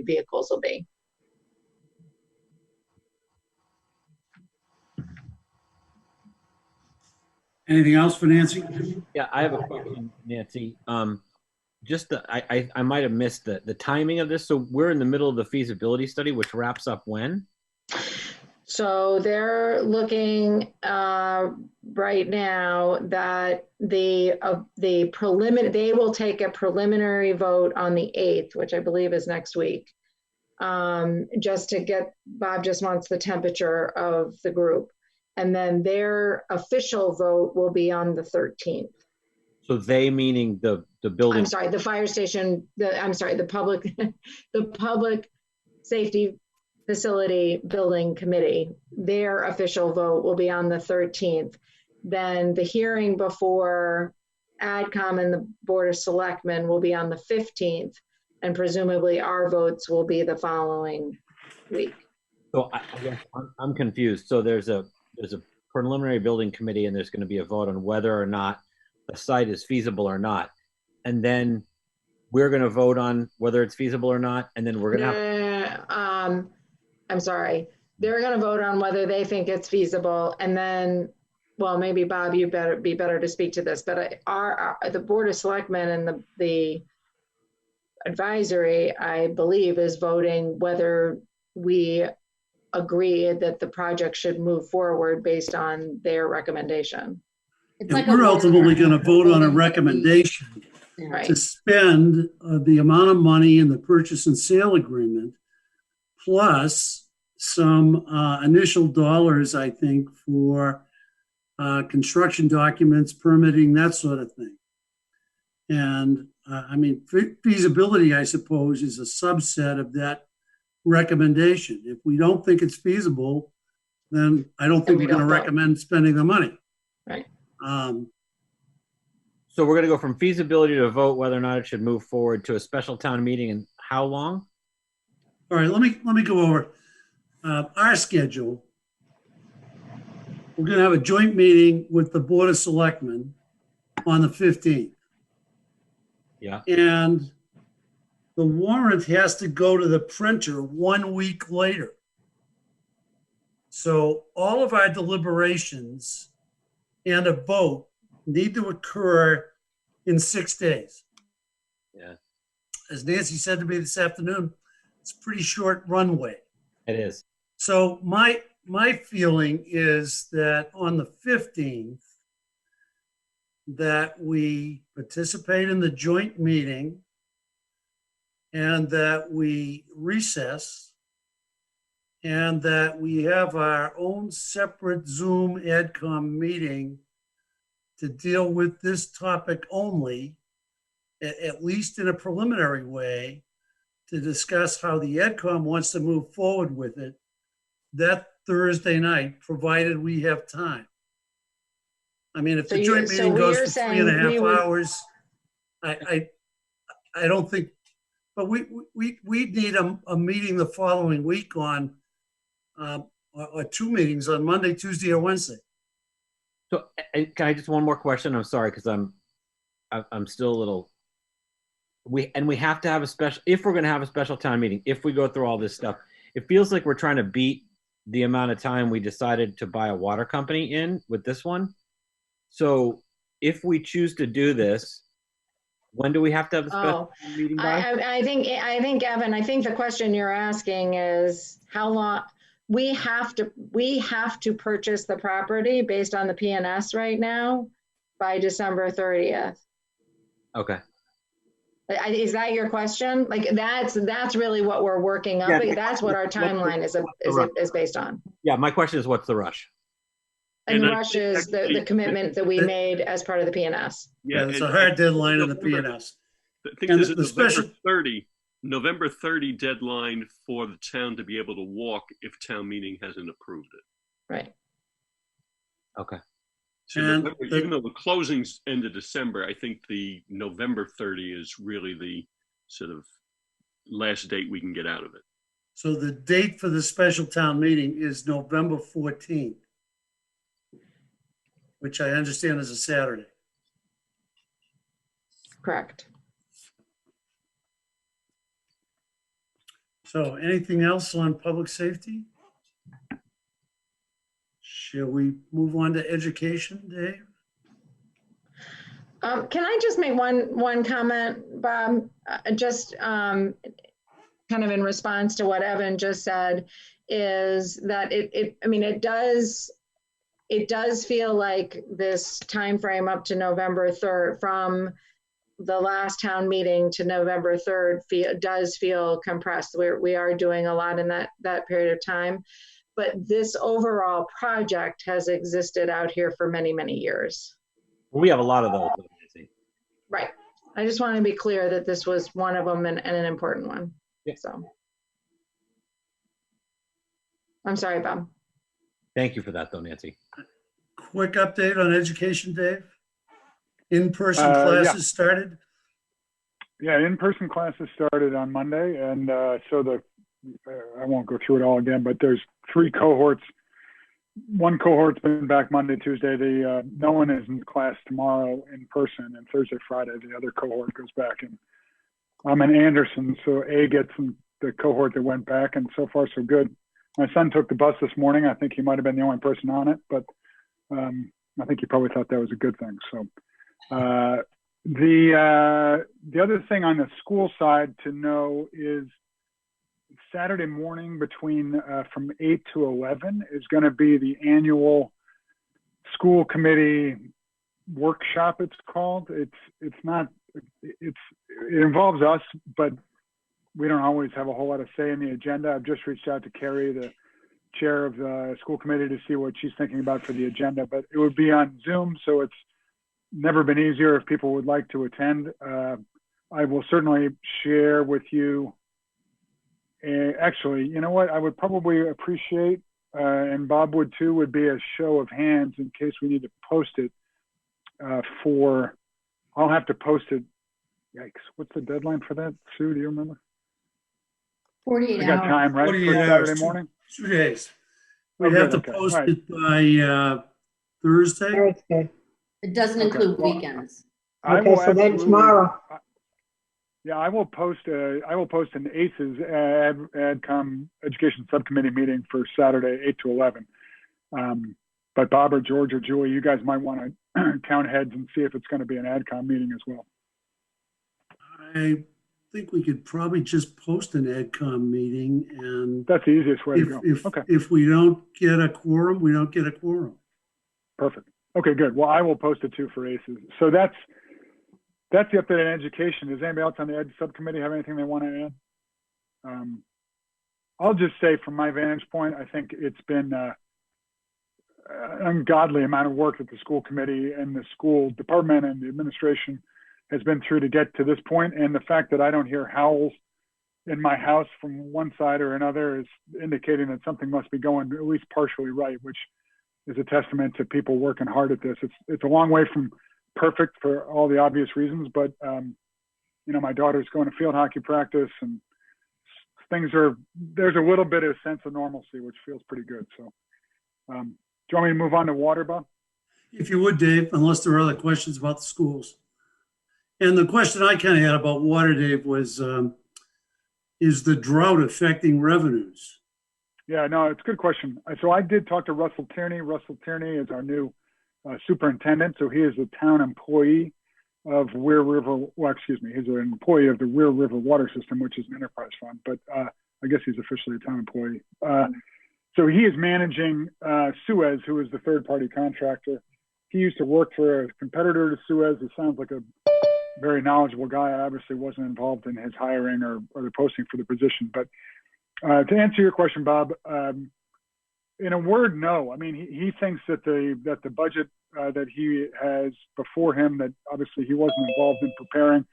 vehicles will be. Anything else for Nancy? Yeah, I have a question, Nancy. I might have missed the timing of this. So we're in the middle of the feasibility study, which wraps up when? So they're looking right now that they will take a preliminary vote on the 8th, which I believe is next week. Just to get, Bob just wants the temperature of the group. And then their official vote will be on the 13th. So they meaning the building. I'm sorry, the fire station, the public safety facility building committee, their official vote will be on the 13th. Then the hearing before AdCom and the Board of Selectmen will be on the 15th, and presumably our votes will be the following week. So I'm confused. So there's a preliminary building committee, and there's going to be a vote on whether or not the site is feasible or not, and then we're going to vote on whether it's feasible or not, and then we're going to I'm sorry, they're going to vote on whether they think it's feasible, and then well, maybe Bob, you better be better to speak to this, but the Board of Selectmen and the advisory, I believe, is voting whether we agree that the project should move forward based on their recommendation. It's Yeah, like a we're ultimately warrant. going to vote on a Voting whether we- recommendation Yeah. Right. to spend the amount of money in the purchase and sale agreement, plus some initial dollars, I think, for construction documents, permitting, that sort of thing. And I mean, feasibility, I suppose, is a subset of that recommendation. If we don't think it's feasible, then I don't think we we're going to don't vote. recommend spending the money. Right. So we're going to go from feasibility to vote whether or not it should move forward to a special town meeting in how long? All right, let me go over our schedule. We're going to have a joint meeting with the Board of Selectmen on the 15th. Yeah. And the warrant has to go to the printer 1 week later. So all of our deliberations and a vote need to occur in 6 days. Yeah. As Nancy said to me this afternoon, it's a pretty short runway. It is. So my feeling is that on the 15th, that we participate in the joint meeting and that we recess and that we have our own separate Zoom AdCom meeting to deal with this topic only, at least in a preliminary way, to discuss how the AdCom wants to move forward with it that Thursday night, provided we have time. I mean, if So the joint so meeting we goes are for saying 3.5 we would- hours, I don't think, but we need a meeting the following week on, or 2 meetings on Monday, Tuesday, or Wednesday. So can I just one more question? I'm sorry, because I'm still a little. We have to have a special, if we're going to have a special town meeting, if we go through all this stuff, it feels like we're trying to beat the amount of time we decided to buy a water company in with this one. So if we choose to do this, when do we have to have the special town meeting by? I think, Evan, I think the question you're asking is how long we have to purchase the property based on the PNS right now by December 30th. Okay. Is that your question? Like that's really what we're working up. Yeah. That's what our timeline is based on. Yeah, my question is, what's the rush? And And the I rush think is the commitment that we made as part of the PNS. Yeah, it's and a hard deadline in the November- PNS. I think And there's a the November 30 deadline for the town to be able to walk if town meeting hasn't approved it. Right. Okay. So And November, even though the closings end of December, I think the November 30 is really the sort of last date we can get out of it. So the date for the special town meeting is November 14th, which I understand is a Saturday. Correct. So anything else on public safety? Shall we move on to education, Dave? Can I just make one comment, Bob? Just kind of in response to what Evan just said, is that it does feel like this time frame up to November 3rd, from the last town meeting to November 3rd, does feel compressed. We are doing a lot in that period of time, but this overall project has existed out here for many, many years. We have a lot of those. Right. I just want to be clear that this was one of them and an important one. Yeah. So I'm sorry, Bob. Thank you for that, though, Nancy. Quick update on education, Dave? In-person Yeah. classes started? Yeah, in-person classes started on Monday, and so I won't go through it all again, but there's 3 cohorts. One cohort's been back Monday, Tuesday. No one is in class tomorrow in person, and Thursday, Friday, the other cohort goes back. And I'm in Anderson, so A gets the cohort that went back, and so far so good. My son took the bus this morning. I think he might have been the only person on it, but I think he probably thought that was a good thing. So the other thing on the school side to know is Saturday morning between from 8 to 11 is going to be the annual school committee workshop. It's called. It involves us, but we don't always have a whole lot of say in the agenda. I've just reached out to Carrie, the chair of the school committee, to see what she's thinking about for the agenda, but it would be on Zoom, so it's never been easier if people would like to attend. I will certainly share with you. Actually, you know what? I would probably appreciate, and Bob would too, would be a show of hands in case we need to post it I'll have to post it. Yikes. What's the deadline for that? Sue, do you remember? 48 I got hours. time, right? 48 For hours, Saturday morning? 2 days. Oh, We'd have good, to okay. post All right. it by Thursday. Thursday. It doesn't Okay. include Well, weekends. I Okay, will so then absolutely- tomorrow. Yeah, I will post an ACES AdCom Education Subcommittee meeting for Saturday, 8 to 11. But Bob or George or Julie, you guys might want to count heads and see if it's going to be an AdCom meeting as well. I think we could probably just post an AdCom meeting, and That's the easiest way to go. Okay, if we don't get a quorum, we don't get a quorum. perfect. Okay, good. Well, I will post it too for ACES. So that's the update on education. Does anybody else on the Ed subcommittee have anything they want to add? I'll just say from my vantage point, I think it's been an ungodly amount of work that the school committee and the school department and the administration has been through to get to this point. And the fact that I don't hear howls in my house from one side or another is indicating that something must be going at least partially right, which is a testament to people working hard at this. It's a long way from perfect for all the obvious reasons, but you know, my daughter's going to field hockey practice and there's a little bit of sense of normalcy, which feels pretty good. So do you want me to move on to water, Bob? If you would, Dave, unless there are other questions about the schools. And the question I kind of had about water, Dave, was, is the drought affecting revenues? Yeah, no, it's a good question. So I did talk to Russell Tierney. Russell Tierney is our new superintendent. So he is a town employee of Weir River. Well, excuse me, he's an employee of the Weir River Water System, which is an enterprise fund. But I guess he's officially a town employee. So he is managing Suez, who is the third-party contractor. He used to work for a competitor to Suez. He sounds like a very knowledgeable guy. I obviously wasn't involved in his hiring or the posting for the position. But to answer your question, Bob, in a word, no. I mean, he thinks that the budget that he has before him, that obviously he wasn't involved in preparing,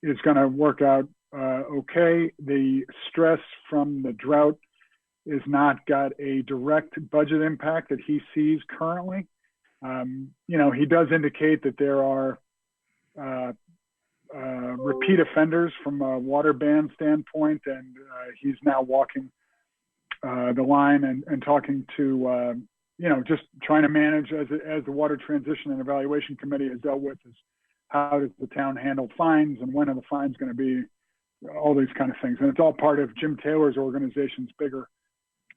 is going to work out okay. The stress from the drought is not got a direct budget impact that he sees currently. You know, he does indicate that there are repeat offenders from a water ban standpoint, and he's now walking the line and talking to, you know, just trying to manage as the Water Transition and Evaluation Committee has dealt with, is how does the town handle fines and when are the fines going to be, all these kind of things. And it's all part of Jim Taylor's organization's bigger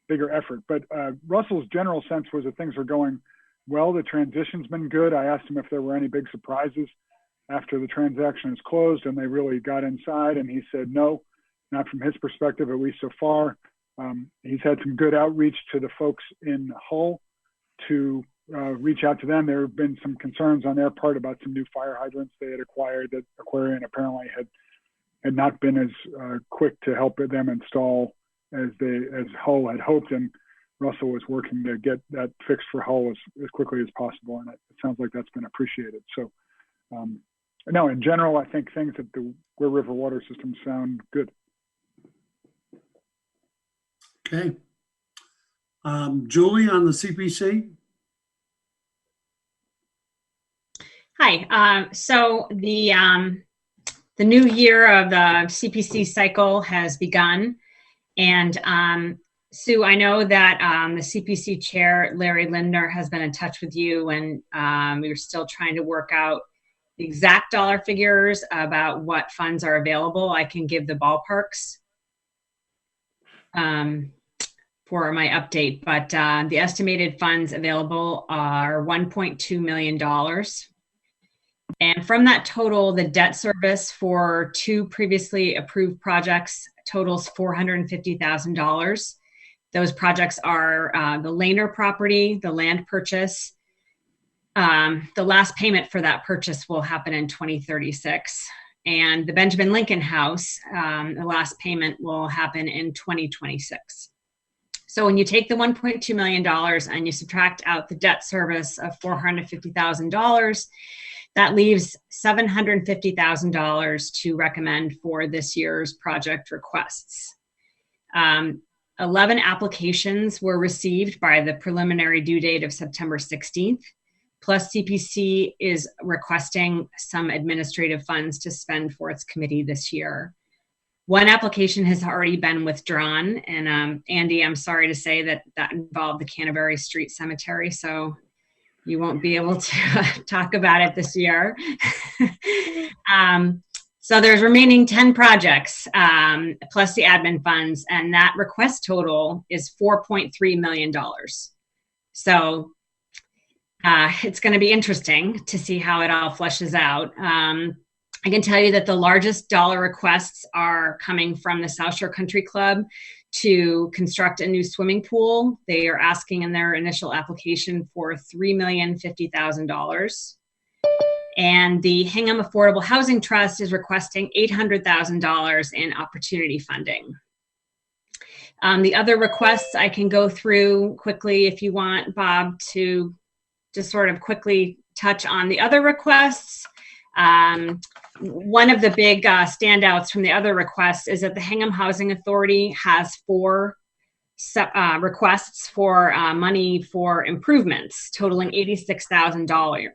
effort. But Russell's general sense was that things are going well. The transition's been good. I asked him if there were any big surprises after the transaction is closed and they really got inside, and he said no, not from his perspective, at least so far. He's had some good outreach to the folks in Hull to reach out to them. There have been some concerns on their part about some new fire hydrants they had acquired that Aquarian apparently had not been as quick to help them install as Hull had hoped, and Russell was working to get that fixed for Hull as quickly as possible, and it sounds like that's been appreciated. So no, in general, I think things at the Weir River Water System sound good. Okay. Julie on the CPC? Hi. So the new year of the CPC cycle has begun, and Sue, I know that the CPC chair, Larry Lindner, has been in touch with you, and we're still trying to work out the exact dollar figures about what funds are available. I can give the ballparks for my update, but the estimated funds available are $1.2 million. And from that total, the debt service for 2 previously approved projects totals $450,000. Those projects are the Laner property, the land purchase. The last payment for that purchase will happen in 2036. And the Benjamin Lincoln House, the last payment will happen in 2026. So when you take the $1.2 million and you subtract out the debt service of $450,000, that leaves $750,000 to recommend for this year's project requests. 11 applications were received by the preliminary due date of September 16th, plus CPC is requesting some administrative funds to spend for its committee this year. One application has already been withdrawn, and Andy, I'm sorry to say that involved the Canterbury Street Cemetery, so you won't be able to talk about it this year. So there's remaining 10 projects plus the admin funds, and that request total is $4.3 million. So it's going to be interesting to see how it all fleshes out. I can tell you that the largest dollar requests are coming from the South Shore Country Club to construct a new swimming pool. They are asking in their initial application for $3,050,000. And the Hingham Affordable Housing Trust is requesting $800,000 in opportunity funding. The other requests I can go through quickly if you want, Bob, to just sort of quickly touch on the other requests. One of the big standouts from the other requests is that the Hingham Housing Authority has 4 requests for money for improvements totaling $86,000.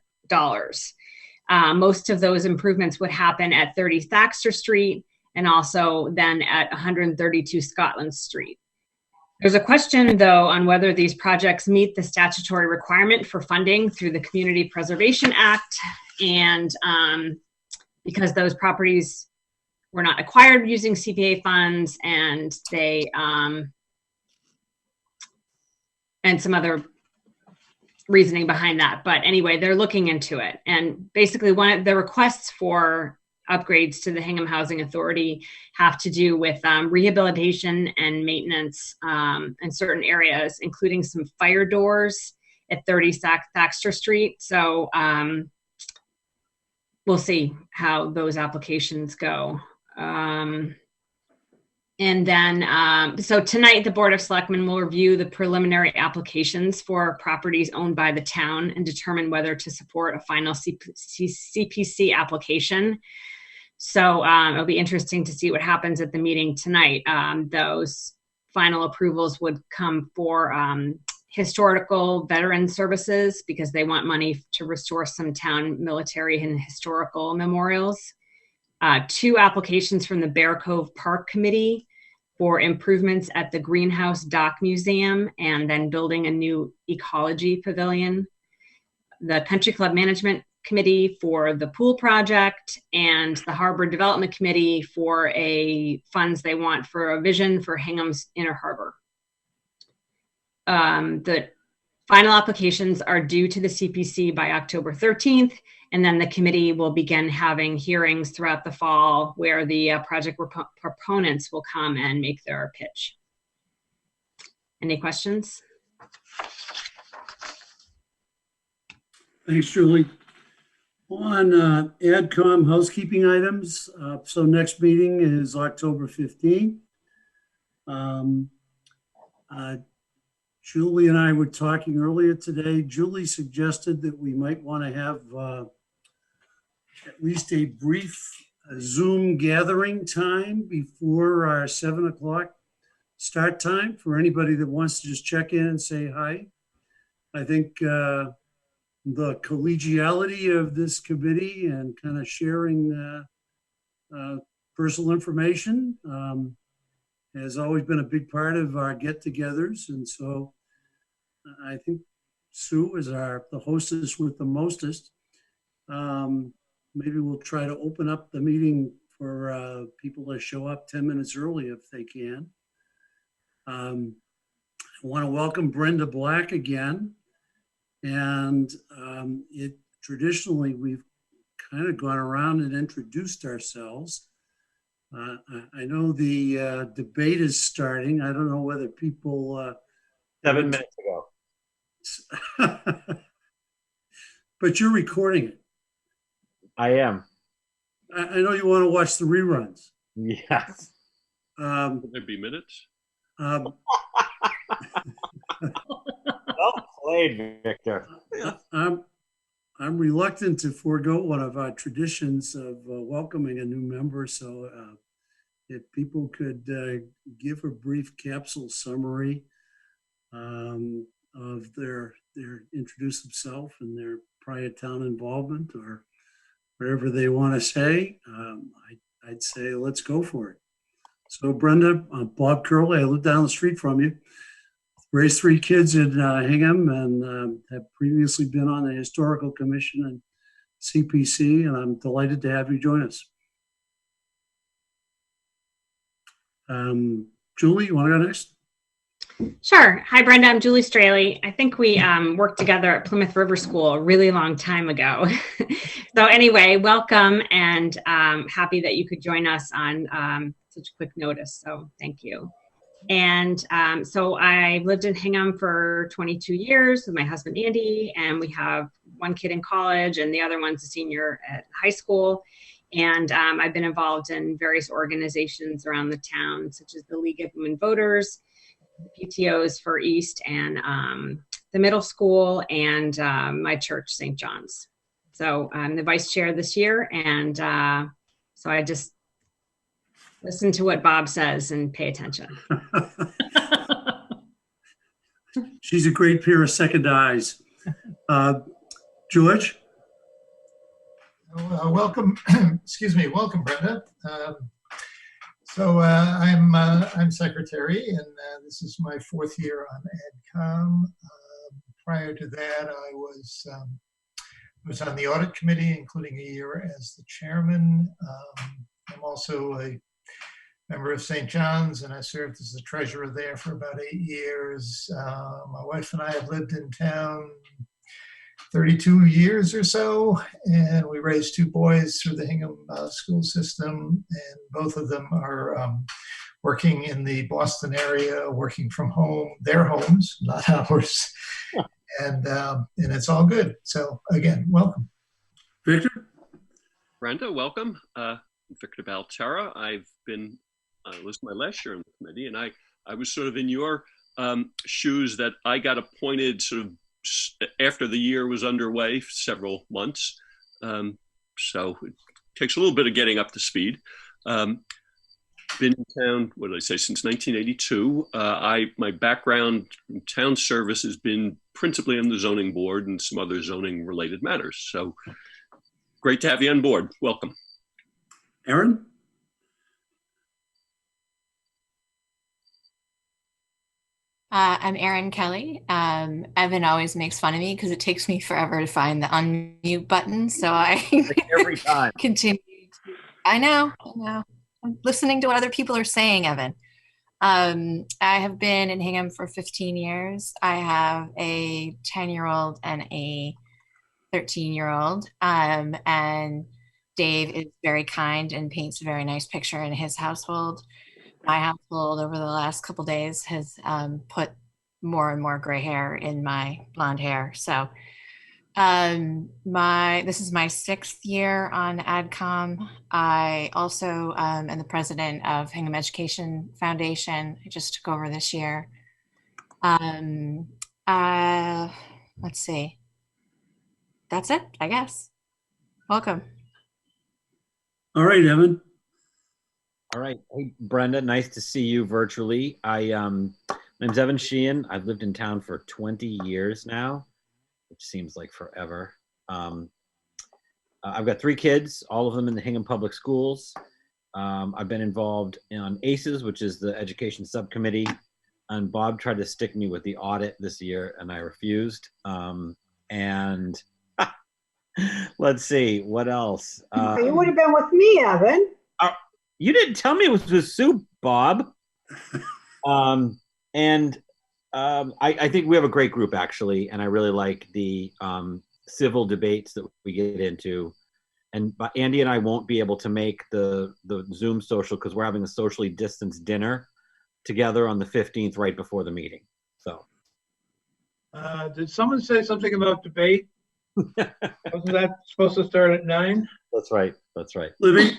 Most of those improvements would happen at 30 Thaxter Street and also then at 132 Scotland Street. There's a question, though, on whether these projects meet the statutory requirement for funding through the Community Preservation Act, and because those properties were not acquired using CPA funds, and they and some other reasoning behind that. But anyway, they're looking into it. And basically one of the requests for upgrades to the Hingham Housing Authority have to do with rehabilitation and maintenance in certain areas, including some fire doors at 30 Thaxter Street. So we'll see how those applications go. And then, so tonight, the Board of Selectmen will review the preliminary applications for properties owned by the town and determine whether to support a final CPC application. So it'll be interesting to see what happens at the meeting tonight. Those final approvals would come for historical veteran services because they want money to restore some town military and historical memorials. 2 applications from the Bear Cove Park Committee for improvements at the Greenhouse Dock Museum and then building a new ecology pavilion. The Country Club Management Committee for the pool project, and the Harbor Development Committee for funds they want for a vision for Hingham's Inner Harbor. The final applications are due to the CPC by October 13th, and then the committee will begin having hearings throughout the fall where the project proponents will come and make their pitch. Any questions? Thanks, Julie. On AdCom housekeeping items, so next meeting is October 15th. Julie and I were talking earlier today. Julie suggested that we might want to have at least a brief Zoom gathering time before our 7 o'clock start time for anybody that wants to just check in and say hi. I think the collegiality of this committee and kind of sharing personal information has always been a big part of our get-togethers. And so I think Sue is the hostess with the mostest. Maybe we'll try to open up the meeting for people to show up 10 minutes early if they can. want to welcome Brenda Black again. And traditionally, we've kind of gone around and introduced ourselves. I know the debate is starting. I don't know whether people. 7 minutes ago. But you're recording it. I am. I know you want to watch the reruns. Yes. Would there be minutes? Well played, Victor. I'm reluctant to forego one of our traditions of welcoming a new member. So if people could give a brief capsule summary of their introduce themselves and their prior town involvement or whatever they want to say, I'd say let's go for it. So Brenda, I'm Bob Curley. I live down the street from you. Raised 3 kids in Hingham and have previously been on the Historical Commission and CPC, and I'm delighted to have you join us. Julie, you want to go next? Sure. Hi, Brenda. I'm Julie Straley. I think we worked together at Plymouth River School a really long time ago. So anyway, welcome, and happy that you could join us on such quick notice. So thank you. And so I lived in Hingham for 22 years with my husband, Andy, and we have 1 kid in college and the other one's a senior at high school. And I've been involved in various organizations around the town, such as the League of Women Voters, the PTOs for East and the middle school, and my church, St. John's. So I'm the vice chair this year. And so I just listen to what Bob says and pay attention. She's a great pair of second eyes. George? Welcome, excuse me, welcome, Brenda. I'm secretary, and this is my 4th year on AdCom. Prior to that, I was on the audit committee, including a year as the chairman. I'm also a member of St. John's, and I served as the treasurer there for about 8 years. My wife and I have lived in town 32 years or so, and we raised 2 boys through the Hingham school system, and both of them are working in the Boston area, working from home, their homes, not ours, and it's all good. So again, welcome. Victor? Brenda, welcome. Victor Balterra. I've been, was my last year on the committee, and I was sort of in your shoes that I got appointed sort of after the year was underway, several months. So it takes a little bit of getting up to speed. Been in town, what did I say, since 1982. My background in town service has been principally on the zoning board and some other zoning related matters. So great to have you on board. Welcome. Aaron? I'm Erin Kelly. Evan always makes fun of me because it takes me forever to find the unmute button. So I Every time. continue. I know. I'm listening to what other people are saying, Evan. I have been in Hingham for 15 years. I have a 10-year-old and a 13-year-old. And Dave is very kind and paints a very nice picture in his household. My household over the last couple of days has put more and more gray hair in my blonde hair. So this is my 6th year on AdCom. I also am the president of Hingham Education Foundation. I just took over this year. Let's see. That's it, I guess. Welcome. All right, Evan. All right. Hey, Brenda, nice to see you virtually. My name's Evan Sheehan. I've lived in town for 20 years now, which seems like forever. I've got 3 kids, all of them in the Hingham Public Schools. I've been involved on ACES, which is the education subcommittee, and Bob tried to stick me with the audit this year, and I refused. And let's see, what else? You would have been with me, Evan. You didn't tell me it was with Sue, Bob. And I think we have a great group, actually, and I really like the civil debates that we get into. And Andy and I won't be able to make the Zoom social because we're having a socially distanced dinner together on the 15th right before the meeting. So. Did someone say something about debate? Wasn't that supposed to start at 9? That's right. That's right. Libby?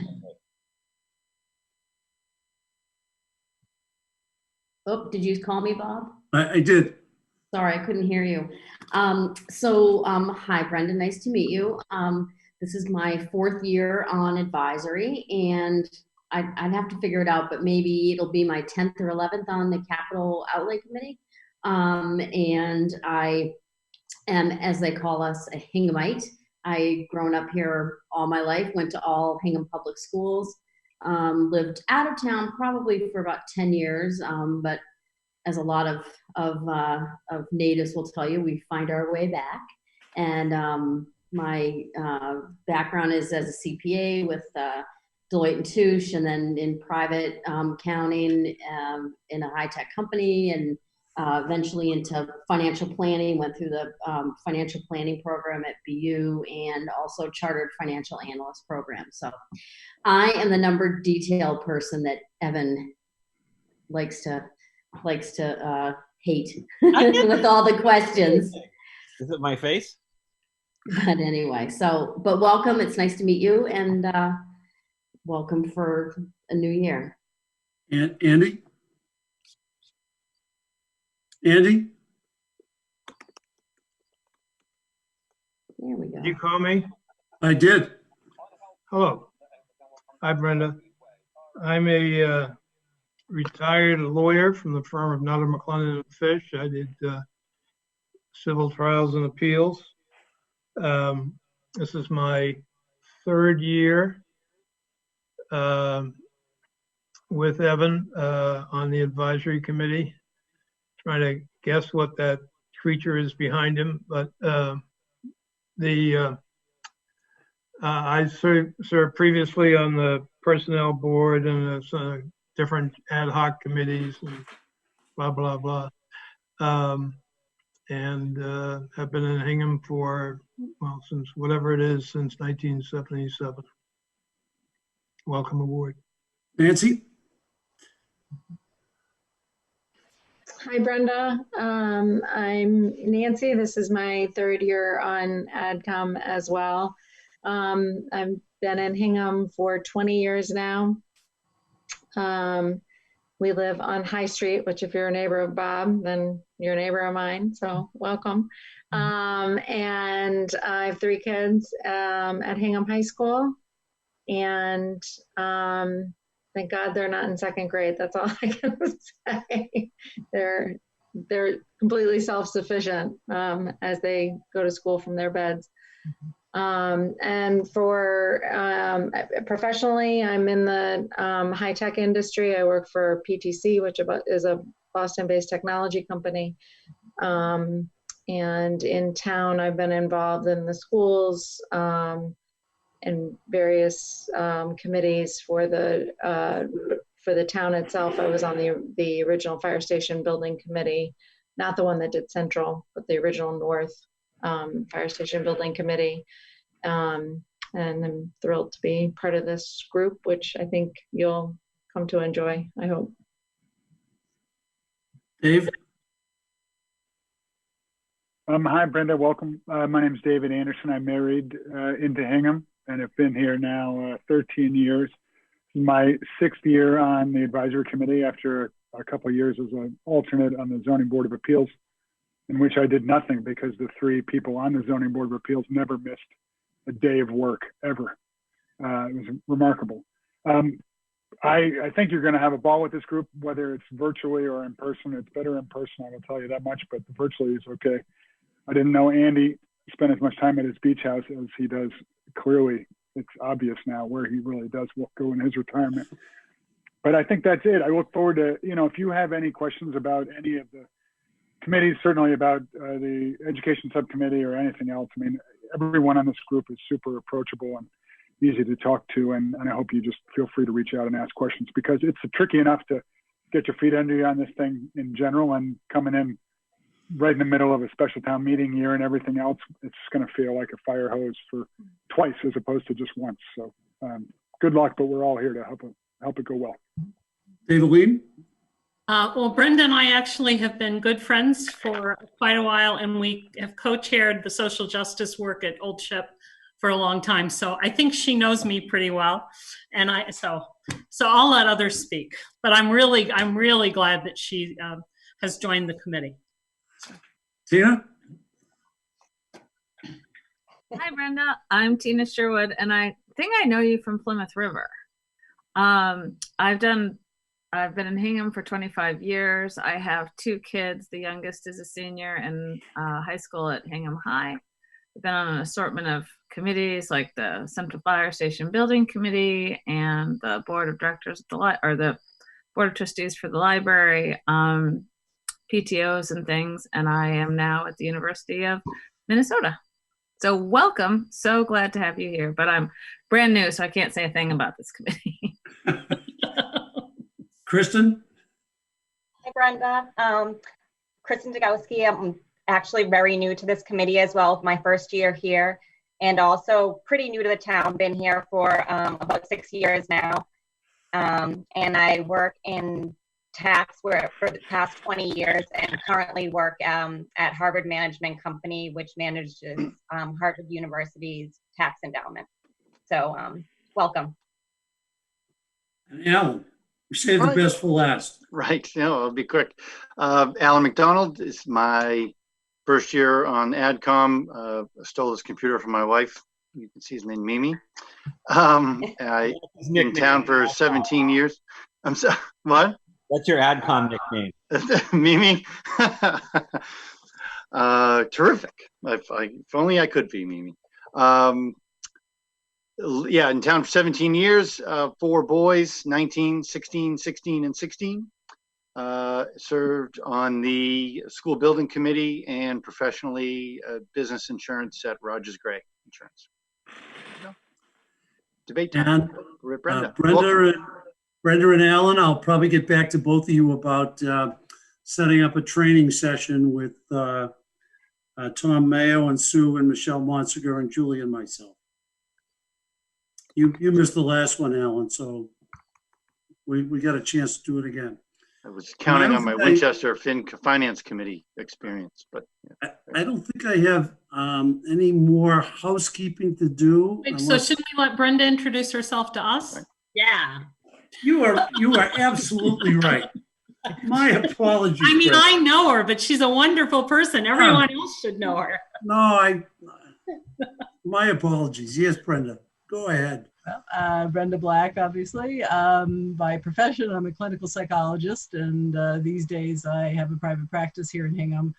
Oh, did you call me, Bob? I did. Sorry, I couldn't hear you. Hi, Brenda. Nice to meet you. This is my 4th year on advisory, and I'd have to figure it out, but maybe it'll be my 10th or 11th on the Capital Outlay Committee. And I am, as they call us, a Hinghamite. I grown up here all my life, went to all Hingham public schools, lived out of town probably for about 10 years, but as a lot of natives will tell you, we find our way back. And my background is as a CPA with Deloitte & Touche, and then in private accounting in a high-tech company, and eventually into financial planning, went through the financial planning program at BU, and also chartered financial analyst program. So I am the number detail person that Evan likes to hate with all the questions. Is it my face? But anyway, but welcome. It's nice to meet you, and welcome for a new year. And Andy? Andy? There we go. Did you call me? I did. Hello. Hi, Brenda. I'm a retired lawyer from the firm of Nutter, McClellan & Fish. I did civil trials and appeals. This is my 3rd year with Evan on the advisory committee. Trying to guess what that creature is behind him, but I served previously on the personnel board and different ad hoc committees and blah, blah, blah. And have been in Hingham for, well, since whatever it is, since 1977. Welcome aboard. Nancy? Hi, Brenda. I'm Nancy. This is my 3rd year on AdCom as well. I've been in Hingham for 20 years now. We live on High Street, which if you're a neighbor of Bob, then you're a neighbor of mine, so welcome. And I have 3 kids at Hingham High School, and thank God they're not in 2nd grade. That's all I can say. They're completely self-sufficient as they go to school from their beds. And for professionally, I'm in the high-tech industry. I work for PTC, which is a Boston-based technology company. And in town, I've been involved in the schools and various committees for the town itself. I was on the original fire station building committee, not the one that did Central, but the original North fire station building committee. And I'm thrilled to be part of this group, which I think you'll come to enjoy, I hope. Dave? Hi, Brenda. Welcome. My name is David Anderson. I married into Hingham and have been here now 13 years. My 6th year on the advisory committee after a couple of years as an alternate on the Zoning Board of Appeals, in which I did nothing because the 3 people on the Zoning Board of Appeals never missed a day of work ever. It was remarkable. I think you're going to have a ball with this group, whether it's virtually or in person. It's better in person, I will tell you that much, but virtually is okay. I didn't know Andy spent as much time at his beach house as he does. Clearly, it's obvious now where he really does go in his retirement. But I think that's it. I look forward to, if you have any questions about any of the committees, certainly about the education subcommittee or anything else. I mean, everyone on this group is super approachable and easy to talk to. And I hope you just feel free to reach out and ask questions, because it's tricky enough to get your feet under you on this thing in general, and coming in right in the middle of a special town meeting year and everything else, it's going to feel like a fire hose for twice as opposed to just once. So good luck, but we're all here to help it go well. David? Well, Brenda and I actually have been good friends for quite a while, and we have co-chaired the social justice work at Old Ship for a long time. So I think she knows me pretty well, and so I'll let others speak. But I'm really glad that she has joined the committee. Tina? Hi, Brenda. I'm Tina Sherwood, and I think I know you from Plymouth River. I've been in Hingham for 25 years. I have 2 kids. The youngest is a senior in high school at Hingham High. I've been on an assortment of committees like the Central Fire Station Building Committee and the Board of Directors of the Board of Trustees for the library, PTOs and things. And I am now at the University of Minnesota. So welcome. So glad to have you here. But I'm brand new, so I can't say a thing about this committee. Kristen? Hi, Brenda. Kristen Degowski. I'm actually very new to this committee as well, my first year here, and also pretty new to the town. Been here for about 6 years now, and I work in tax for the past 20 years, and currently work at Harvard Management Company, which manages Harvard University's tax endowment. So welcome. And Alan? We saved the best for last. Right. No, I'll be quick. Alan McDonald is my first year on AdCom. I stole his computer from my wife. You can see his name, Mimi. I in town for 17 years. I'm sorry. What? What's your AdCom nickname? Mimi. Terrific. If only I could be Mimi. Yeah, in town for 17 years, 4 boys, 19, 16, 16, and 16. Served on the school building committee and professionally business insurance at Rogers Gray Insurance. Debate time. And Brenda. and Alan, I'll probably get back to both of you about setting up a training session with Tom Mayo and Sue and Michelle Monsegur and Julie and myself. You missed the last one, Alan, so we got a chance to do it again. I was counting on my Winchester Finance Committee experience, but yeah. I don't think I have any more housekeeping to do. So should we let Brenda introduce herself to us? Right. Yeah. You are absolutely right. My apologies. I mean, Brenda. I know her, but she's a wonderful person. Everyone else should know her. No, my apologies. Yes, Brenda. Go ahead. Well, Brenda Black, obviously. By profession, I'm a clinical psychologist, and these days I have a private practice here in Hingham.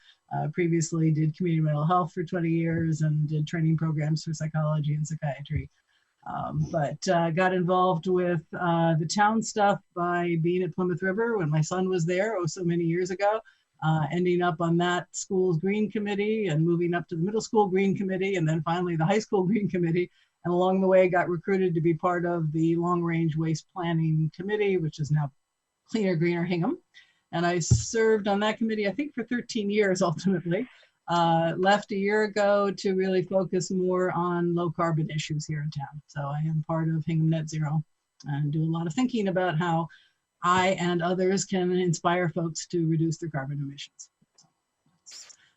Previously did community mental health for 20 years and did training programs for psychology and psychiatry. But got involved with the town stuff by being at Plymouth River when my son was there so many years ago. Ending up on that school's green committee and moving up to the middle school green committee and then finally the high school green committee. And along the way got recruited to be part of the long range waste planning committee, which is now Cleaner, Greener Hingham. And I served on that committee, I think for 13 years ultimately. Left a year ago to really focus more on low carbon issues here in town. So I am part of Hingham Net Zero and do a lot of thinking about how I and others can inspire folks to reduce their carbon emissions.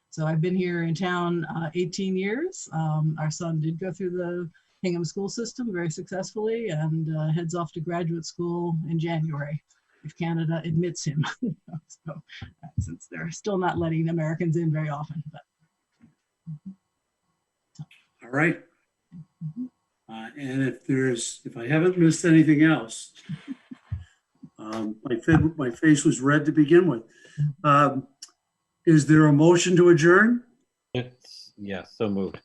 So I've been here in town 18 years. Our son did go through the Hingham school system very successfully and heads off to graduate school in January if Canada admits him. So, since they're still not letting Americans in very often. But. All right. And if I haven't missed anything else, my face was red to begin with. Is there a motion to adjourn? Yes, so moved.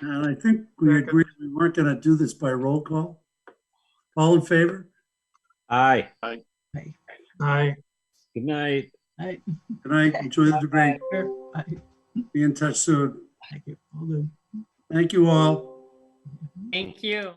And I think we agreed we weren't going to do this by roll call. All in favor? Aye. Aye. Aye. Good night. Aye. Good night. Enjoy the debate. Aye. Be in touch soon. Thank you. Will do. Thank you all. Thank you.